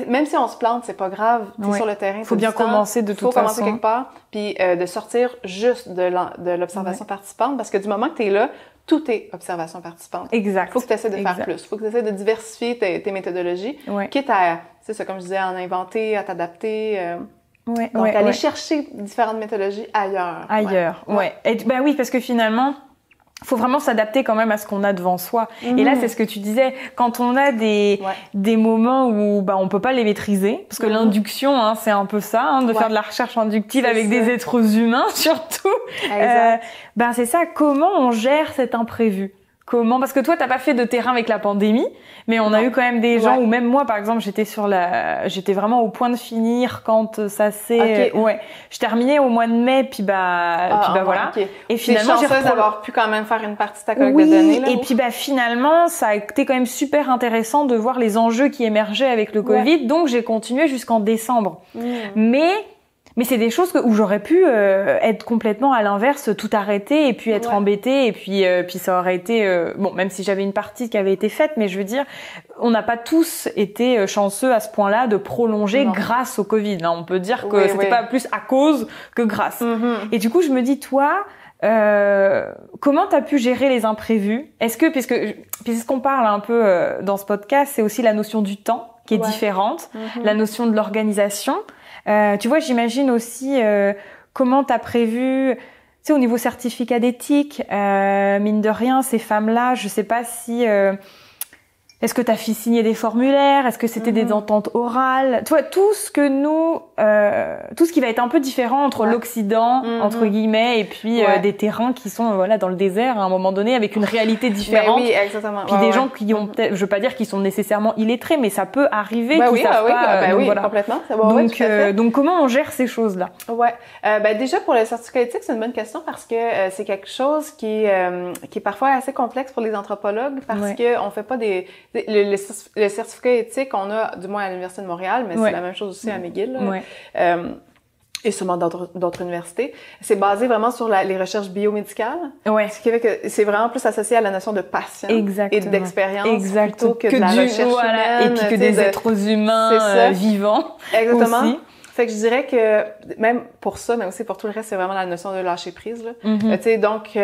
Même si on se plante, c'est pas grave. T'es sur le terrain. Faut bien commencer de toute façon. Faut commencer quelque part, puis de sortir juste de l'observation participante, parce que du moment que t'es là, tout est observation participante. Exact. Faut que tu essaies de faire plus. Faut que tu essaies de diversifier tes méthodologies, quitte à, c'est ça, comme je disais, à en inventer, à t'adapter. Donc aller chercher différentes méthodologies ailleurs. Et ben oui, parce que finalement, faut vraiment s'adapter quand même à ce qu'on a devant soi. Et là, c'est ce que tu disais, quand on a des moments où on peut pas les maîtriser, parce que l'induction, c'est un peu ça, de faire de la recherche inductive avec des êtres humains surtout. C'est ça, comment on gère cet imprévu? Comment? Parce que toi, t'as pas fait de terrain avec la pandémie, mais on a eu quand même des gens, ou même moi, par exemple, j'étais vraiment au point de finir quand ça s'est, je terminais au mois de mai, puis voilà. Et finalement, j'ai chanceuse d'avoir pu quand même faire une partie de ta collecte de données, là. Et puis, finalement, ça a été quand même super intéressant de voir les enjeux qui émergeaient avec le Covid, donc j'ai continué jusqu'en décembre. Mais c'est des choses où j'aurais pu être complètement à l'inverse, tout arrêter et puis être embêtée et puis ça aurait été même si j'avais une partie qui avait été faite, mais je veux dire, on n'a pas tous été chanceux à ce point-là de prolonger grâce au Covid. Là, on peut dire que c'était pas plus à cause que grâce. Et du coup, je me dis, toi, comment t'as pu gérer les imprévus? Est-ce que, puisqu'on parle un peu dans ce podcast, c'est aussi la notion du temps qui est différente, la notion de l'organisation. Tu vois, j'imagine aussi comment t'as prévu, tu sais, au niveau certificat d'éthique, mine de rien, ces femmes-là, je sais pas si est-ce que t'as fait signer des formulaires, est-ce que c'était des ententes orales, tu vois, tout ce qui va être un peu différent entre l'Occident entre guillemets et puis des terrains qui sont dans le désert à un moment donné avec une réalité différente. Oui, exactement. Puis des gens qui ont peut-être, je veux pas dire qu'ils sont nécessairement illettrés, mais ça peut arriver qu'ils savent pas. Complètement. Donc comment on gère ces choses-là? Déjà pour le certificat éthique, c'est une bonne question parce que c'est quelque chose qui est parfois assez complexe pour les anthropologues parce que on fait pas le certificat éthique, on a, du moins à l'Université de Montréal, mais c'est la même chose aussi à McGill, et sûrement d'autres universités. C'est basé vraiment sur les recherches biomédicales. Ce qui fait que c'est vraiment plus associé à la notion de patient et d'expérience plutôt que de la recherche humaine. Et puis que des êtres humains vivants. Exactement. Aussi. Fait que je dirais que, même pour ça, mais aussi pour tout le reste, c'est vraiment la notion de lâcher prise, là. Tu sais, donc,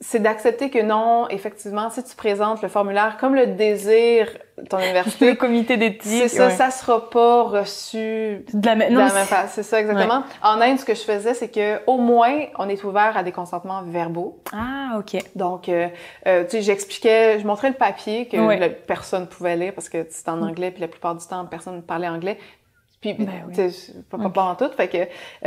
c'est d'accepter que non, effectivement, si tu présentes le formulaire comme le désire ton université, le comité d'éthique, c'est ça, ça sera pas reçu de la même façon. C'est ça, exactement. En Inde, ce que je faisais, c'est que au moins, on est ouvert à des consentements verbaux. Ah, ok. Donc, tu sais, je montrais le papier que personne pouvait lire parce que c'est en anglais, puis la plupart du temps, personne parlait anglais. Puis, tu sais, pas en tout. Fait que,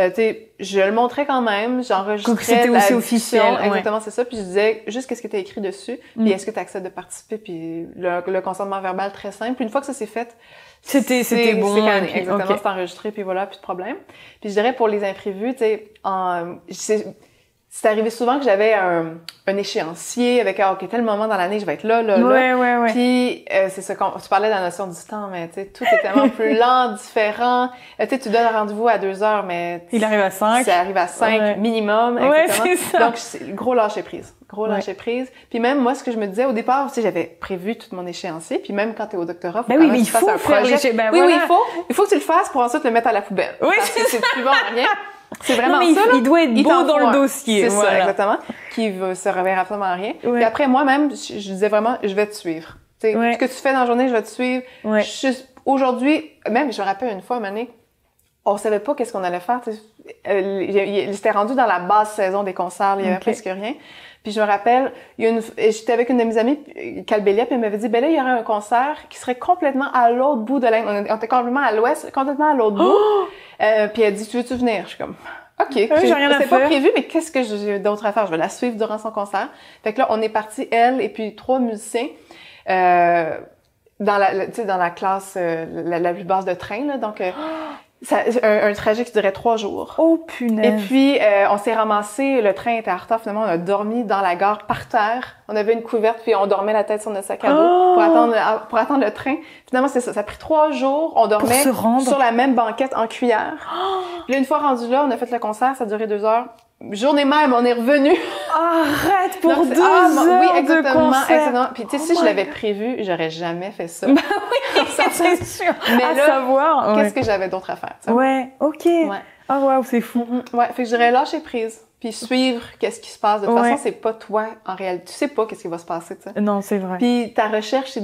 tu sais, je le montrais quand même, j'enregistrais. C'était aussi officiel. Exactement, c'est ça. Puis je disais juste qu'est-ce que tu as écrit dessus, puis est-ce que tu acceptes de participer, puis le consentement verbal très simple. Puis une fois que ça c'est fait, c'était bon. C'est exactement, c'est enregistré, puis voilà, plus de problème. Puis je dirais pour les imprévus, tu sais, c'est arrivé souvent que j'avais un échéancier avec OK, tel moment dans l'année, je vais être là. Ouais. Puis c'est ça, tu parlais de la notion du temps, mais tu sais, tout est tellement plus lent, différent. Tu sais, tu donnes un rendez-vous à 2h, mais il arrive à 5. Ça arrive à 5 minimum, exactement. C'est ça. Donc c'est gros lâcher prise. Lâcher prise. Puis même moi, ce que je me disais au départ, tu sais, j'avais prévu tout mon échéancier. Puis même quand t'es au doctorat, faut il faut un projet. Il faut que tu le fasses pour ensuite le mettre à la poubelle. Oui, parce que c'est plus bon à rien. C'est vraiment ça, ça. Il doit être beau dans le dossier. C'est ça, exactement. Qui va se révéler absolument à rien. Puis après, moi-même, je disais vraiment, je vais te suivre. Tu sais, ce que tu fais dans la journée, je vais te suivre. Aujourd'hui, même, je me rappelle une fois, Mané, on savait pas qu'est-ce qu'on allait faire. C'était rendu dans la basse saison des concerts, il y avait presque rien. Puis je me rappelle, j'étais avec une de mes amies, Calbélia, puis elle m'avait dit, ben là, il y aurait un concert qui serait complètement à l'autre bout de l'Inde. On était complètement à l'ouest, complètement à l'autre bout. Puis elle dit, tu veux-tu venir? Je suis comme, OK, j'ai rien à c'est pas faire. prévu, mais qu'est-ce que j'ai d'autre à faire? Je vais la suivre durant son concert. Fait que là, on est parti, elle et puis 3 musiciens, dans la classe la plus basse de train, là. Donc, un trajet qui durait 3 jours. Oh, punaise! Et puis, on s'est ramassé, le train était en retard, finalement, on a dormi dans la gare par terre. On avait une couverte, puis on dormait la tête sur notre sac à dos pour attendre le train. Finalement, c'est ça. Ça a pris 3 jours. On dormait sur la même banquette en cuillère. Puis là, une fois rendu là, on a fait le concert, ça a duré 2 heures. Journée même, on est revenu. Arrête pour Donc, 2 heures oui, de concert. exactement. Puis tu sais, si je l'avais prévu, j'aurais jamais fait ça. Bah oui, c'est sûr. Mais à là, savoir, qu'est-ce que j'avais d'autre à faire? T'sais? Ouais, ok. Ouais. Ah waouh, c'est fou. Ouais, fait que je dirais lâcher prise, puis suivre qu'est-ce qui se passe. De toute façon, c'est pas toi en réalité. Tu sais pas qu'est-ce qui va se passer, tu sais. Non, c'est vrai. Puis ta recherche,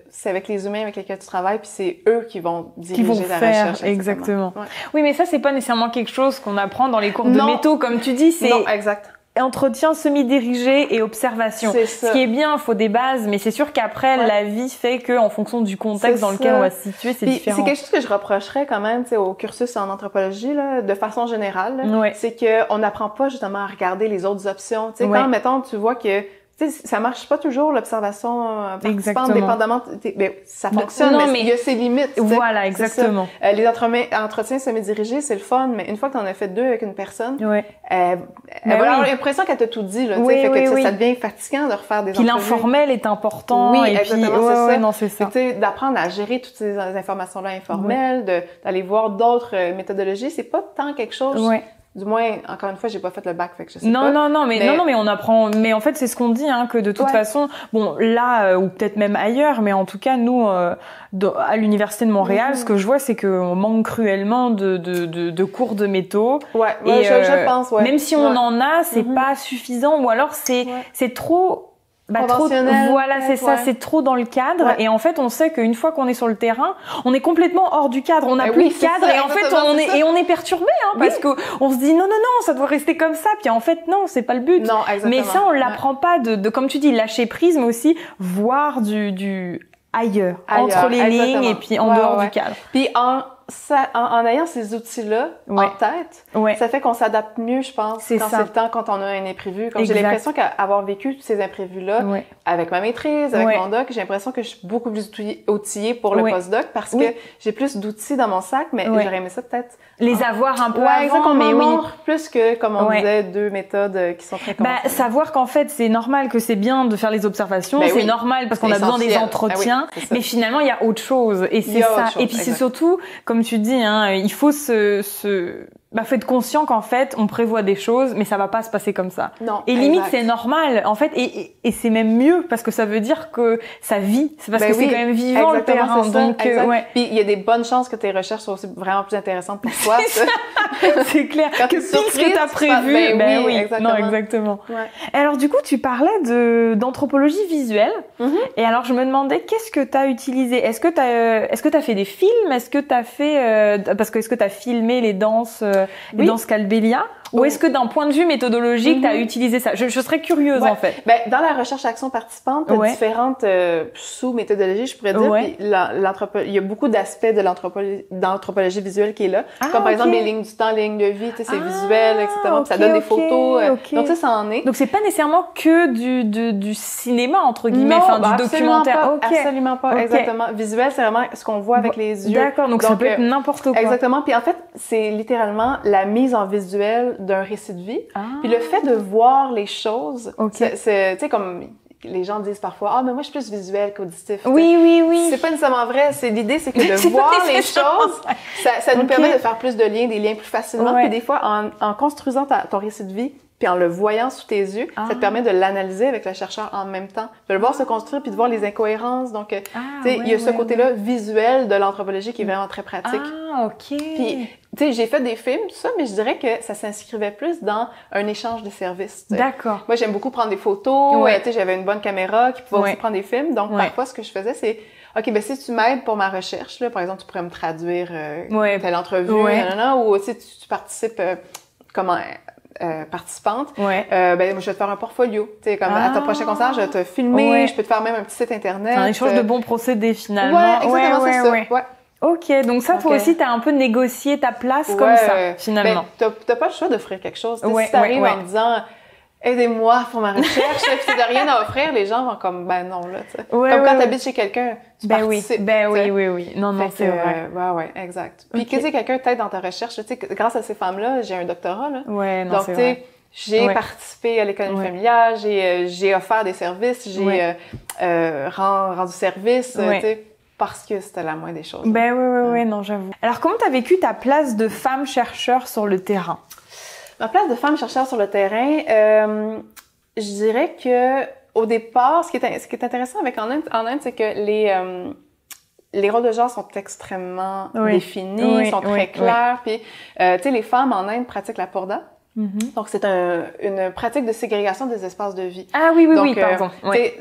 c'est avec les humains avec lesquels tu travailles, puis c'est eux qui vont diriger ta recherche. Exactement. Ouais. Oui, mais ça, c'est pas nécessairement quelque chose qu'on apprend dans les cours de métaux, comme tu dis. C'est non, exact. Entretien semi-dirigé et observation. C'est ça. Ce qui est bien, il faut des bases, mais c'est sûr qu'après, la vie fait qu'en fonction du contexte dans lequel on va se situer, c'est différent. C'est quelque chose que je reprocherais quand même, tu sais, au cursus en anthropologie, là, de façon générale, c'est qu'on n'apprend pas justement à regarder les autres options. Tu sais, quand, mettons, tu vois que tu sais, ça marche pas toujours, l'observation participante, dépendamment... ça fonctionne, mais il y a ses limites. Voilà, exactement. Les entretiens semi-dirigés, c'est le fun, mais une fois que tu en as fait 2 avec une personne, elle va avoir l'impression qu'elle t'a tout dit. Là, fait que ça devient fatigant de refaire des entrevues. Puis l'informel est important. Oui, et exactement, puis, non, c'est ça. D'apprendre à gérer toutes ces informations-là informelles, d'aller voir d'autres méthodologies, c'est pas tant quelque chose... Du moins, encore une fois, j'ai pas fait le bac, fait que je sais pas. Non, mais on apprend. Mais en fait, c'est ce qu'on dit, hein, que de toute façon, bon, là ou peut-être même ailleurs, mais en tout cas, nous, à l'université de Montréal, ce que je vois, c'est qu'on manque cruellement de cours de métaux. Et je pense, même si on en a, c'est pas suffisant, ou alors c'est trop. Conventionnel. Voilà, c'est ça, c'est trop dans le cadre. Et en fait, on sait qu'une fois qu'on est sur le terrain, on est complètement hors du cadre. On n'a plus de cadre et en fait, on est perturbé, hein, parce que on se dit non, ça doit rester comme ça. Puis en fait, non, c'est pas le but. Non, exactement. Mais ça, on l'apprend pas de, comme tu dis, lâcher prise, mais aussi voir du ailleurs, entre les lignes et puis en dehors du cadre. Puis en ayant ces outils-là en tête, ça fait qu'on s'adapte mieux, je pense, quand c'est le temps, quand on a un imprévu. Comme j'ai l'impression qu'avoir vécu tous ces imprévus-là, avec ma maîtrise, avec mon doc, j'ai l'impression que je suis beaucoup plus outillée pour le post-doc parce que j'ai plus d'outils dans mon sac, mais j'aurais aimé ça peut-être... Les avoir un peu avant, mais plus que, comme on disait, 2 méthodes qui sont très conventionnelles. Savoir qu'en fait, c'est normal que c'est bien de faire les observations, c'est normal parce qu'on a besoin des entretiens, mais finalement, il y a autre chose. Et c'est ça. Et puis c'est surtout, comme tu dis, hein, il faut faut être conscient qu'en fait, on prévoit des choses, mais ça va pas se passer comme ça. Non. Et limite, c'est normal, en fait, et c'est même mieux parce que ça veut dire que ça vit. C'est parce que c'est quand même vivant le terrain. Donc, Puis il y a des bonnes chances que tes recherches soient aussi vraiment plus intéressantes pour toi. C'est clair. Quand que pire ce que t'as prévu. Oui, exactement. Non, exactement. Et alors, du coup, tu parlais d'anthropologie visuelle. Et alors, je me demandais, qu'est-ce que t'as utilisé? Est-ce que t'as fait des films? Est-ce que t'as fait, est-ce que t'as filmé les danses Calbélia? Ou est-ce que d'un point de vue méthodologique, tu as utilisé ça? Je serais curieuse, en fait. Dans la recherche action participante, tu as différentes sous-méthodologies, je pourrais dire. Puis il y a beaucoup d'aspects de l'anthropologie visuelle qui est là. Comme par exemple les lignes du temps, les lignes de vie, c'est visuel, etc. Puis ça donne des photos. Donc ça en est. Donc c'est pas nécessairement que du cinéma, entre guillemets, du documentaire. Absolument pas, exactement. Visuel, c'est vraiment ce qu'on voit avec les yeux. D'accord, donc ça peut être n'importe quoi. Exactement. Puis en fait, c'est littéralement la mise en visuel d'un récit de vie. Puis le fait de voir les choses, c'est tu sais, comme les gens disent parfois, mais moi je suis plus visuel qu'auditif. Oui. C'est pas nécessairement vrai. L'idée, c'est que de voir les choses, ça nous permet de faire plus de liens, des liens plus facilement. Puis des fois, en construisant ton récit de vie, puis en le voyant sous tes yeux, ça te permet de l'analyser avec le chercheur en même temps, de le voir se construire puis de voir les incohérences. Donc, tu sais, il y a ce côté-là visuel de l'anthropologie qui est vraiment très pratique. Puis, tu sais, j'ai fait des films, tout ça, mais je dirais que ça s'inscrivait plus dans un échange de services. D'accord. Moi, j'aime beaucoup prendre des photos. Tu sais, j'avais une bonne caméra qui pouvait aussi prendre des films. Donc, parfois, ce que je faisais, c'est OK, si tu m'aides pour ma recherche, là, par exemple, tu pourrais me traduire telle entrevue, ou si tu participes comme participante, moi, je vais te faire un portfolio. Tu sais, comme à ton prochain concert, je vais te filmer, je peux te faire même un petit site internet. Un échange de bons procédés, finalement. Ouais, exactement, c'est ça. Ouais. Ok, donc ça, toi aussi, t'as un peu négocié ta place comme ça, finalement. Ben, t'as pas le choix d'offrir quelque chose. Si t'arrives en me disant aidez-moi pour ma recherche, puis si t'as rien à offrir, les gens vont comme ben non là, tu sais. Comme quand t'habites chez quelqu'un, tu participes. Oui. Non, c'est vrai. Ouais, exact. Puis que quelqu'un t'aide dans ta recherche, tu sais, grâce à ces femmes-là, j'ai un doctorat là. Ouais, non, donc c'est vrai. j'ai participé à l'économie familiale, j'ai offert des services, j'ai rendu service, tu sais. Parce que c'était la moindre des choses. Ben oui, non, j'avoue. Alors, comment t'as vécu ta place de femme chercheur sur le terrain? Ma place de femme chercheur sur le terrain, je dirais que au départ, ce qui est intéressant avec en Inde, c'est que les rôles de genre sont extrêmement définis, sont très clairs. Puis, tu sais, les femmes en Inde pratiquent la purdah. Donc, c'est une pratique de ségrégation des espaces de vie. Ah oui, pardon.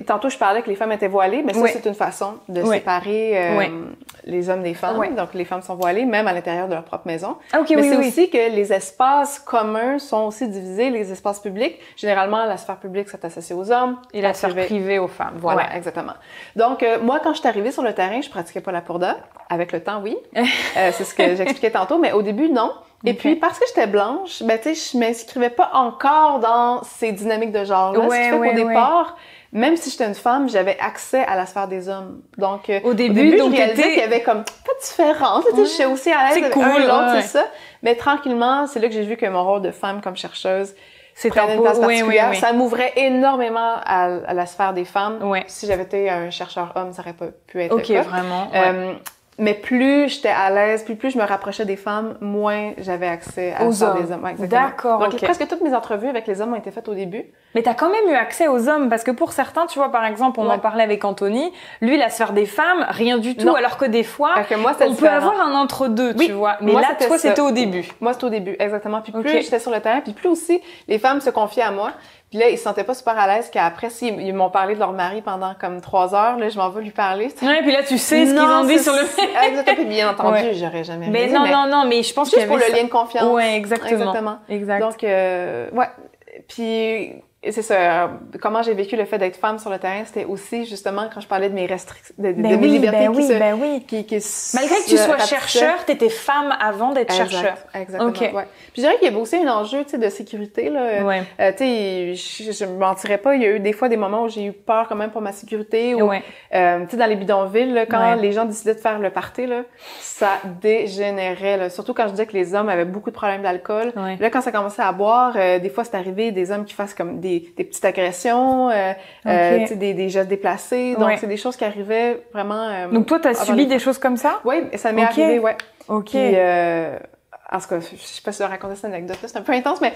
Tantôt, je parlais que les femmes étaient voilées, mais ça, c'est une façon de séparer les hommes des femmes. Donc, les femmes sont voilées, même à l'intérieur de leur propre maison. Mais c'est aussi que les espaces communs sont aussi divisés, les espaces publics. Généralement, la sphère publique, ça s'associe aux hommes. Et la sphère privée aux femmes. Voilà, exactement. Donc, moi, quand je suis arrivée sur le terrain, je pratiquais pas la purdah. Avec le temps, oui. C'est ce que j'expliquais tantôt, mais au début, non. Et puis, parce que j'étais blanche, ben, tu sais, je m'inscrivais pas encore dans ces dynamiques de genre-là. Ce qui fait qu'au départ, même si j'étais une femme, j'avais accès à la sphère des hommes. Donc, au début je réalisais qu'il y avait comme pas de différence. Tu sais, je suis aussi à l'aise avec un et l'autre, c'est ça. Mais tranquillement, c'est là que j'ai vu que mon rôle de femme comme chercheuse prenait une place particulière. Ça m'ouvrait énormément à la sphère des femmes. Si j'avais été un chercheur homme, ça aurait pas pu être le cas. Vraiment. Mais plus j'étais à l'aise, plus je me rapprochais des femmes, moins j'avais accès à des hommes. Ouais, d'accord. Donc, presque toutes mes entrevues avec les hommes ont été faites au début. Mais t'as quand même eu accès aux hommes, parce que pour certains, tu vois, par exemple, on en parlait avec Anthony, lui, la sphère des femmes, rien du tout, alors que des fois, on peut avoir un entre-deux, tu vois. Mais là, toi, c'était au début. Moi, c'était au début, exactement. Puis plus j'étais sur le terrain, puis plus aussi, les femmes se confiaient à moi. Puis là, ils se sentaient pas super à l'aise qu'après, s'ils m'ont parlé de leur mari pendant comme 3 heures, là, je m'en vais lui parler. Ouais, puis là, tu sais ce qu'ils ont dit sur le... Exactement. Puis bien entendu, j'aurais jamais mais dit. Non, mais je pense qu'il y avait juste pour le lien de confiance. Ouais, exactement. Exact. Donc, Puis, c'est ça. Comment j'ai vécu le fait d'être femme sur le terrain, c'était aussi, justement, quand je parlais de mes restrictions, de mes libertés qui malgré que tu sois chercheur, t'étais femme avant d'être chercheur. Exactement, Puis je dirais qu'il y avait aussi un enjeu, tu sais, de sécurité, là. Tu sais, je me mentirais pas, il y a eu des fois des moments où j'ai eu peur quand même pour ma sécurité, ou, tu sais, dans les bidonvilles, là, quand les gens décidaient de faire le party, là, ça dégénérait, là. Surtout quand je disais que les hommes avaient beaucoup de problèmes d'alcool. Là, quand ça commençait à boire, des fois, c'est arrivé des hommes qui fassent comme des petites agressions, tu sais, des gestes déplacés. Donc, c'est des choses qui arrivaient vraiment... Donc, toi, t'as subi des choses comme ça? Oui, ça m'est arrivé, OK. Puis, en tout cas, je sais pas si je vais raconter cette anecdote-là, c'est un peu intense, mais...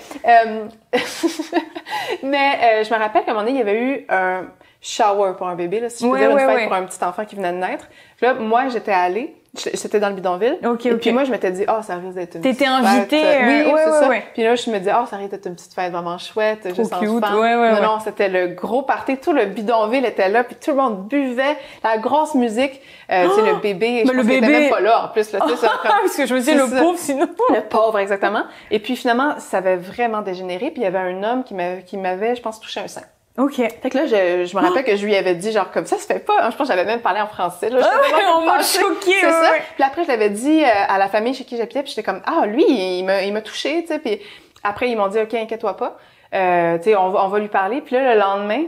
je me rappelle qu'à un moment donné, il y avait eu un shower pour un bébé, là, si je peux dire, une fête pour un petit enfant qui venait de naître. Puis là, moi, j'étais allée. C'était dans le bidonville. Et puis moi, je m'étais dit, ça risque d'être une petite fête. T'étais invitée. Oui, c'est ça. Puis là, je me dis, ça risque d'être une petite fête vraiment chouette. Je sens fan. Non, c'était le gros party. Tout le bidonville était là. Puis tout le monde buvait. La grosse musique. Tu sais, le bébé. Je pense qu'il était même pas là, en plus. Là, parce que je me dis, le pauvre, sinon. Le pauvre, exactement. Et puis finalement, ça avait vraiment dégénéré. Puis il y avait un homme qui m'avait, je pense, touché un sein. OK. Fait que là, je me rappelle que je lui avais dit, genre, comme ça se fait pas. Je pense que j'avais même parlé en français, là. On m'a choquée, c'est ça. Puis après, je l'avais dit à la famille chez qui j'habitais, puis j'étais comme, lui, il m'a touchée, tu sais. Puis après, ils m'ont dit, OK, inquiète-toi pas. Tu sais, on va lui parler. Puis là, le lendemain,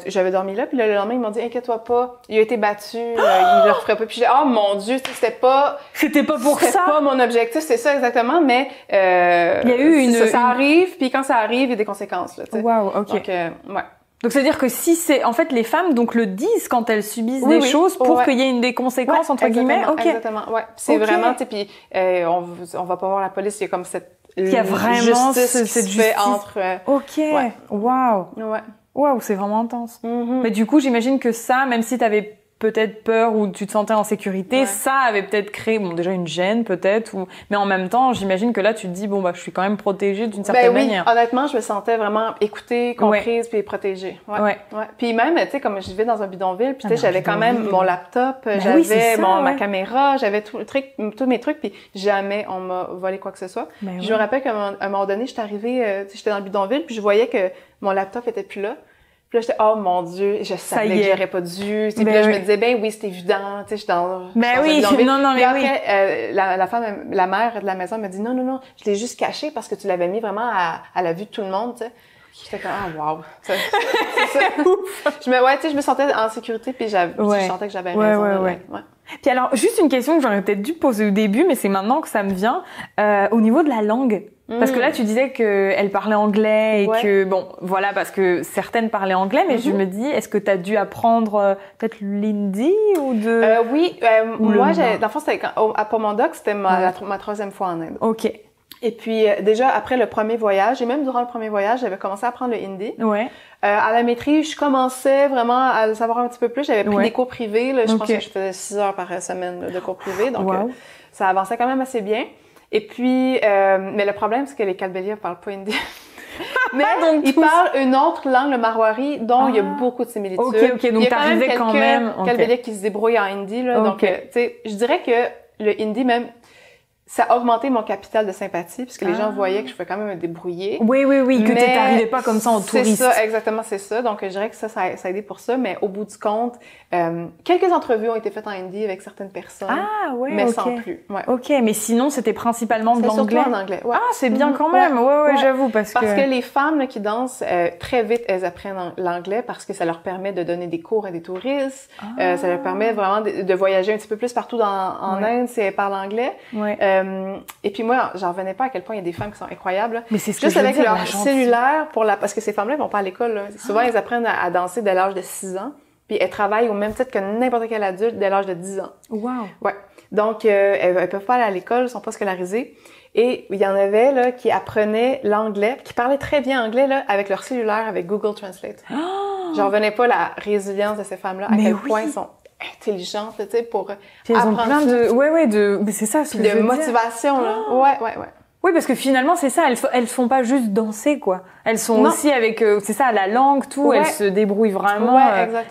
j'avais dormi là, puis là, le lendemain, ils m'ont dit, inquiète-toi pas, il a été battu, il le referait pas. Puis j'ai dit, mon Dieu, c'était pas pour ça. C'était pas mon objectif, c'est ça exactement, mais il y a eu ça arrive, puis quand ça arrive, il y a des conséquences, là, tu sais. Wow, OK. Donc, Donc, c'est-à-dire que si c'est... En fait, les femmes donc le disent quand elles subissent des choses pour qu'il y ait des conséquences, entre guillemets. OK. Exactement, C'est vraiment, tu sais, puis on va pas voir la police, il y a comme cette il y a vraiment cette justice entre... OK. Wow. Wow, c'est vraiment intense. Mais du coup, j'imagine que ça, même si t'avais peut-être peur ou tu te sentais en sécurité, ça avait peut-être créé, déjà une gêne peut-être, mais en même temps, j'imagine que là, tu te dis, je suis quand même protégée d'une certaine manière. Honnêtement, je me sentais vraiment écoutée, comprise, puis protégée. Puis même, tu sais, comme je vivais dans un bidonville, puis tu sais, j'avais quand même mon laptop, j'avais ma caméra, j'avais tous mes trucs, puis jamais on m'a volé quoi que ce soit. Je me rappelle qu'à un moment donné, j'étais arrivée, j'étais dans le bidonville, puis je voyais que mon laptop était plus là. Puis là, j'étais, oh mon Dieu, je savais que j'aurais pas dû. Puis là, je me disais, ben oui, c'est évident, tu sais, je suis dans... Ben oui, non, mais oui. Après, la mère de la maison me dit, non, je l'ai juste caché parce que tu l'avais mis vraiment à la vue de tout le monde, tu sais. J'étais comme, wow. C'est ça. Je me sentais en sécurité, puis je sentais que j'avais raison. Ouais. Puis alors, juste une question que j'aurais peut-être dû poser au début, mais c'est maintenant que ça me vient, au niveau de la langue. Parce que là, tu disais qu'elle parlait anglais et que, bon, voilà, parce que certaines parlaient anglais, mais je me dis, est-ce que tu as dû apprendre peut-être l'hindi ou de... Oui, moi, dans le fond, pour mon doc, c'était ma 3e fois en Inde. OK. Et puis, déjà, après le premier voyage, et même durant le premier voyage, j'avais commencé à apprendre le hindi. Ouais. À la maîtrise, je commençais vraiment à le savoir un petit peu plus. J'avais pris des cours privés. Là, je pense que je faisais 6 heures par semaine de cours privés. Donc, ça avançait quand même assez bien. Et puis, mais le problème, c'est que les Kalbelias parlent pas hindi. Mais ils parlent une autre langue, le marwari, dont il y a beaucoup de similitudes. OK, donc t'arrivais quand même... Kalbelias qui se débrouillent en hindi, là. Donc, tu sais, je dirais que le hindi, même, ça a augmenté mon capital de sympathie, puisque les gens voyaient que je pouvais quand même me débrouiller. Oui, que t'arrivais pas comme ça en touriste. C'est ça, exactement, c'est ça. Donc, je dirais que ça a aidé pour ça, mais au bout du compte, quelques entrevues ont été faites en hindi avec certaines personnes. Mais sans plus. Ouais. OK, mais sinon, c'était principalement de l'anglais. Surtout en anglais, ouais. Ah, c'est bien quand même. Ouais, j'avoue, parce que les femmes là, qui dansent, très vite, elles apprennent l'anglais parce que ça leur permet de donner des cours à des touristes. Ça leur permet vraiment de voyager un petit peu plus partout en Inde si elles parlent anglais. Et puis moi, j'en revenais pas à quel point il y a des femmes qui sont incroyables. Mais c'est ce que juste je veux avec dire, leur cellulaire parce que ces femmes-là, elles vont pas à l'école. Là. Souvent, elles apprennent à danser dès l'âge de 6 ans. Puis elles travaillent au même titre que n'importe quel adulte dès l'âge de 10 ans. Wow. Ouais. Donc, elles peuvent pas aller à l'école, elles sont pas scolarisées. Et il y en avait là qui apprenaient l'anglais, qui parlaient très bien anglais là avec leur cellulaire, avec Google Translate. J'en revenais pas la résilience de ces femmes-là, à quel point elles sont intelligentes, tu sais, pour puis elles ont plein mais c'est ça, ce que je veux dire. De motivation, là. Ouais. Oui, parce que finalement, c'est ça, elles font pas juste danser, quoi. Elles sont aussi avec, c'est ça, la langue, tout, elles se débrouillent vraiment.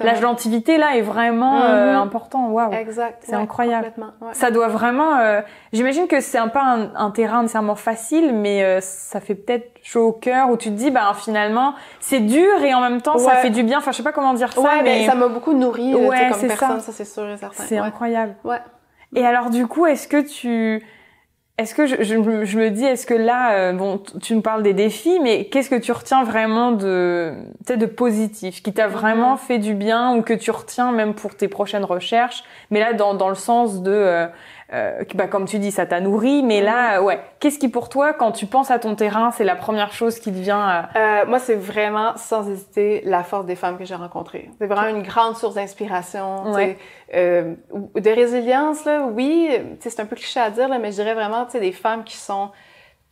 L'agentivité, là, est vraiment important. Waouh. Exact. C'est incroyable. Ouais. Ça doit vraiment... j'imagine que c'est un peu un terrain nécessairement facile, mais ça fait peut-être chaud au cœur, où tu te dis, finalement, c'est dur et en même temps, ça fait du bien. Enfin, je sais pas comment dire ça, mais... ça m'a beaucoup nourri comme personne, ça c'est sûr et certain. C'est incroyable. Ouais. Et alors, du coup, est-ce que je me dis, est-ce que là, tu nous parles des défis, mais qu'est-ce que tu retiens vraiment de positif, qui t'a vraiment fait du bien ou que tu retiens même pour tes prochaines recherches, mais là, dans le sens de, comme tu dis, ça t'a nourri, mais là, qu'est-ce qui pour toi, quand tu penses à ton terrain, c'est la première chose qui te vient Moi, c'est vraiment, sans hésiter, la force des femmes que j'ai rencontrées. C'est vraiment une grande source d'inspiration, de résilience, là, oui, c'est un peu cliché à dire, là, mais je dirais vraiment, des femmes qui sont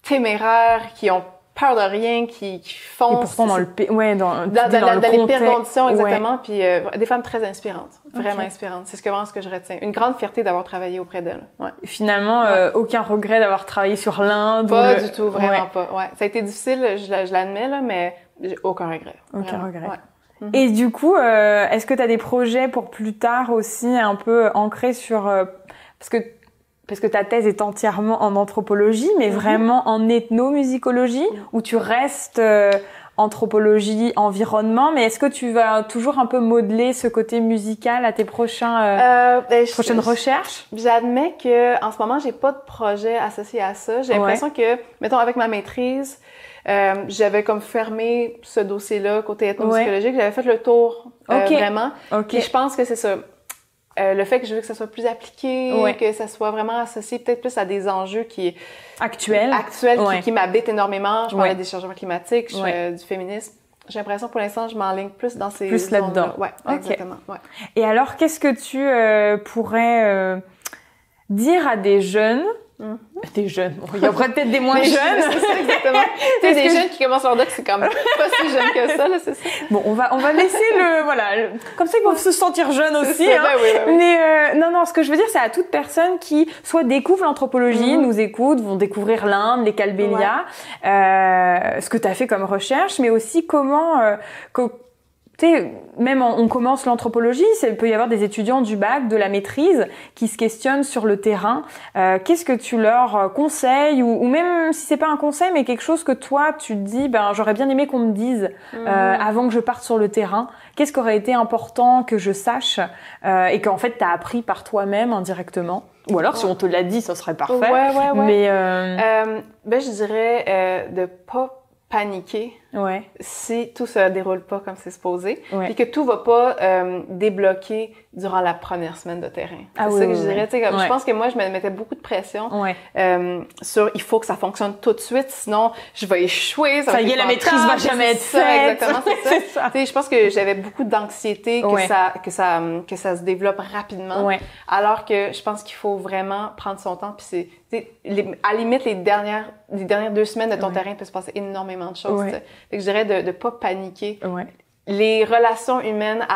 téméraires, qui ont peur de rien, qui foncent. Et pourtant dans le les pires conditions, exactement. Puis des femmes très inspirantes, vraiment inspirantes. C'est vraiment ce que je retiens. Une grande fierté d'avoir travaillé auprès d'elles. Ouais. Finalement, aucun regret d'avoir travaillé sur l'Inde. Pas du tout, vraiment pas. Ouais. Ça a été difficile, je l'admets, là, mais j'ai aucun regret. Aucun regret. Ouais. Et du coup, est-ce que tu as des projets pour plus tard aussi, un peu ancrés sur... Parce que ta thèse est entièrement en anthropologie, mais vraiment en ethnomusicologie, où tu restes anthropologie, environnement, mais est-ce que tu vas toujours un peu modeler ce côté musical à tes prochaines recherches? J'admets que en ce moment, j'ai pas de projet associé à ça. J'ai l'impression que, mettons, avec ma maîtrise, j'avais comme fermé ce dossier-là côté ethnomusicologique. J'avais fait le tour vraiment. Et je pense que c'est ça. Le fait que je veux que ça soit plus appliqué, que ça soit vraiment associé peut-être plus à des enjeux actuels qui m'habitent énormément. Je parlais des changements climatiques, je fais du féminisme. J'ai l'impression pour l'instant je m'enligne plus dans ces plus là-dedans. Ouais, exactement. Ouais. Et alors qu'est-ce que tu pourrais dire à des jeunes? Des jeunes. Bon, il y a peut-être des moins jeunes. C'est ça, exactement. Tu sais, des jeunes qui commencent leur doc, c'est quand même pas si jeune que ça, là, c'est ça. Bon, on va laisser comme ça ils vont se sentir jeunes aussi, ça, oui. Mais, non, ce que je veux dire, c'est à toute personne qui soit découvre l'anthropologie, nous écoute, vont découvrir l'Inde, les Kalbelias, ce que tu as fait comme recherche, mais aussi comment, tu sais, même on commence l'anthropologie, il peut y avoir des étudiants du bac, de la maîtrise, qui se questionnent sur le terrain. Qu'est-ce que tu leur conseilles, ou même si c'est pas un conseil, mais quelque chose que toi, tu te dis, j'aurais bien aimé qu'on me dise avant que je parte sur le terrain. Qu'est-ce qui aurait été important que je sache et qu'en fait, t'as appris par toi-même indirectement? Ou alors, si on te l'a dit, ça serait parfait. Ouais. Mais je dirais de pas paniquer si tout se déroule pas comme c'est supposé, puis que tout va pas débloquer durant la première semaine de terrain. C'est ça que je dirais. Je pense que moi, je me mettais beaucoup de pression sur il faut que ça fonctionne tout de suite, sinon je vais échouer. Ça y est, la maîtrise va jamais être faite. Exactement, c'est ça. Je pense que j'avais beaucoup d'anxiété que ça se développe rapidement, alors que je pense qu'il faut vraiment prendre son temps. Puis à la limite, les dernières 2 semaines de ton terrain, il peut se passer énormément de choses. Fait que je dirais de pas paniquer. Les relations humaines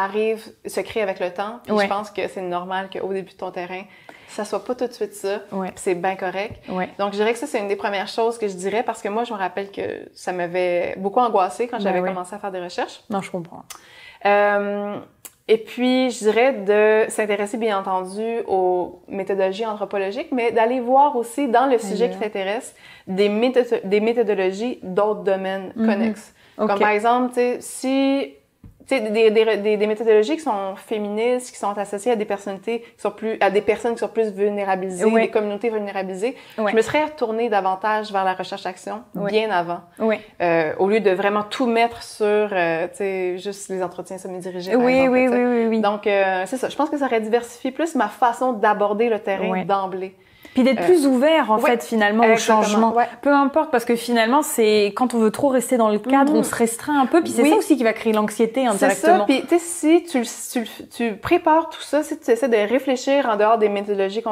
se créent avec le temps. Puis je pense que c'est normal qu'au début de ton terrain, ça soit pas tout de suite ça. Puis c'est bien correct. Donc je dirais que ça, c'est une des premières choses que je dirais parce que moi, je me rappelle que ça m'avait beaucoup angoissée quand j'avais commencé à faire des recherches. Non, je comprends. Et puis, je dirais de s'intéresser, bien entendu, aux méthodologies anthropologiques, mais d'aller voir aussi, dans le sujet qui t'intéresse, des méthodologies d'autres domaines connexes. Comme par exemple, tu sais, des méthodologies qui sont féministes, qui sont associées à des personnalités qui sont à des personnes qui sont plus vulnérabilisées, des communautés vulnérabilisées. Je me serais retournée davantage vers la recherche-action bien avant. Au lieu de vraiment tout mettre sur, tu sais, juste les entretiens semi-dirigés. Oui. Donc, c'est ça. Je pense que ça aurait diversifié plus ma façon d'aborder le terrain d'emblée. Puis d'être plus ouvert, en fait, finalement, au changement. Peu importe, parce que finalement, c'est quand on veut trop rester dans le cadre, on se restreint un peu. Puis c'est ça aussi qui va créer l'anxiété indirectement. C'est ça. Puis, tu sais, si tu prépares tout ça, si tu essaies de réfléchir en dehors des méthodologies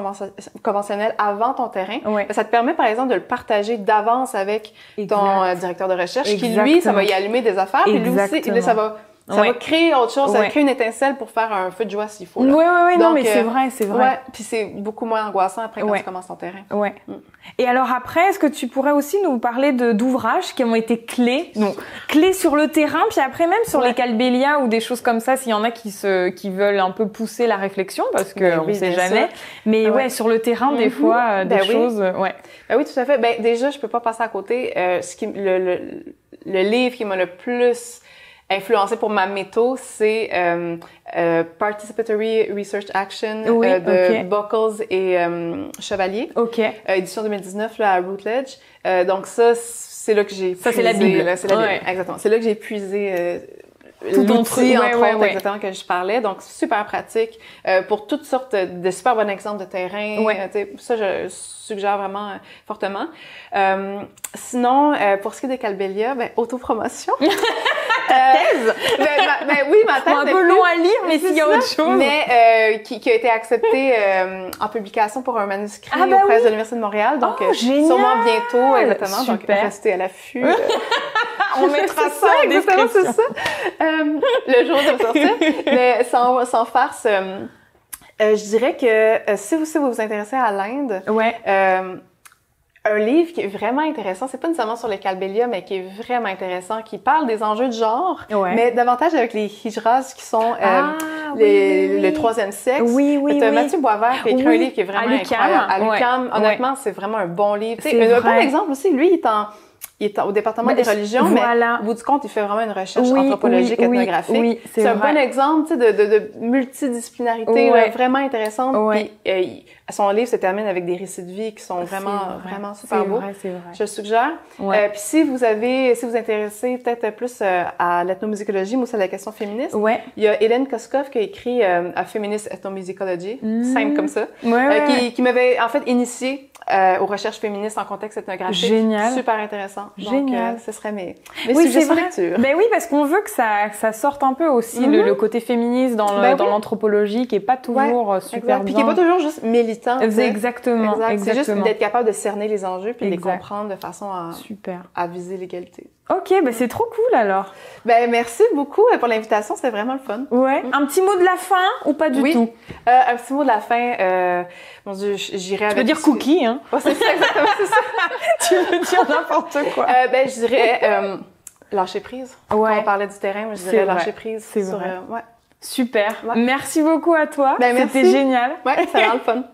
conventionnelles avant ton terrain, ça te permet, par exemple, de le partager d'avance avec ton directeur de recherche, qui, lui, ça va y allumer des affaires. Puis lui aussi, ça va créer autre chose, ça va créer une étincelle pour faire un feu de joie s'il faut. Oui, non, mais c'est vrai. Puis c'est beaucoup moins angoissant après quand tu commences ton terrain. Et alors après, est-ce que tu pourrais aussi nous parler d'ouvrages qui ont été clés sur le terrain, puis après même sur les Calbélia ou des choses comme ça, s'il y en a qui veulent un peu pousser la réflection, parce que on sait jamais. Mais sur le terrain, des fois, des choses. Ben oui, tout à fait. Ben déjà, je peux pas passer à côté. Le livre qui m'a le plus influencé pour ma méthode, c'est Participatory Research Action de Buckles et Chevalier. Édition 2019 là, à Routledge. Donc ça, c'est là que j'ai puisé. Ça, c'est la Bible. C'est la Bible, exactement. C'est là que j'ai puisé l'outil, entre autres, exactement, que je parlais. Donc, super pratique pour toutes sortes de super bons exemples de terrain. Ça, je suggère vraiment fortement. Sinon, pour ce qui est des Calbélia, autopromotion. Ta thèse? Oui, ma thèse. Un peu long à lire, mais s'il y a autre chose. Mais qui a été acceptée en publication pour un manuscrit aux presses de l'Université de Montréal. Donc, sûrement bientôt, exactement. Super. Donc, restez à l'affût. On mettra ça en description. C'est ça. Le jour de sortir. Mais sans farce, je dirais que si vous vous intéressez à l'Inde, un livre qui est vraiment intéressant, c'est pas nécessairement sur les Calbélia, mais qui est vraiment intéressant, qui parle des enjeux de genre, mais davantage avec les hijras qui sont le 3e sexe. Mathieu Boisvert qui a écrit un livre qui est vraiment incroyable. À l'UQAM, honnêtement, c'est vraiment un bon livre. Un bon exemple aussi, lui, il est au département des religions, mais au bout du compte, il fait vraiment une recherche anthropologique, ethnographique. C'est un bon exemple de multidisciplinarité vraiment intéressante. Puis, son livre se termine avec des récits de vie qui sont vraiment super beaux. C'est vrai. Je le suggère. Puis si vous intéressez peut-être plus à l'ethnomusicologie, mais aussi à la question féministe, il y a Hélène Koskov qui a écrit A Feminist Ethnomusicology, simple comme ça, qui m'avait en fait initiée aux recherches féministes en contexte ethnographique. Génial. Super intéressant. Génial. Donc, ce serait mes suggestions de lecture. Ben oui, parce qu'on veut que ça sorte un peu aussi le côté féministe dans l'anthropologie qui est pas toujours super bien. Puis qui est pas toujours juste militant. Exactement. C'est juste d'être capable de cerner les enjeux puis de les comprendre de façon à viser l'égalité. Ok, c'est trop cool alors. Merci beaucoup pour l'invitation, c'était vraiment le fun. Un petit mot de la fin ou pas du tout? Un petit mot de la fin, mon Dieu, j'irais avec... Tu peux dire cookie, hein? C'est ça, exactement, c'est ça. Tu veux dire n'importe quoi. Je dirais... Lâcher prise. Ouais. Quand on parlait du terrain, moi, je C'est dirais vrai. lâcher prise. C'est vrai. Ouais. Super. Ouais. Merci beaucoup à toi. Ben, C'était merci. génial. Ouais, ça a l'air le fun.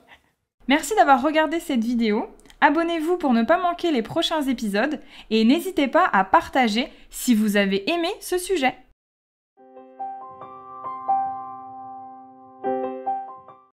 Merci d'avoir regardé cette vidéo. Abonnez-vous pour ne pas manquer les prochains épisodes et n'hésitez pas à partager si vous avez aimé ce sujet.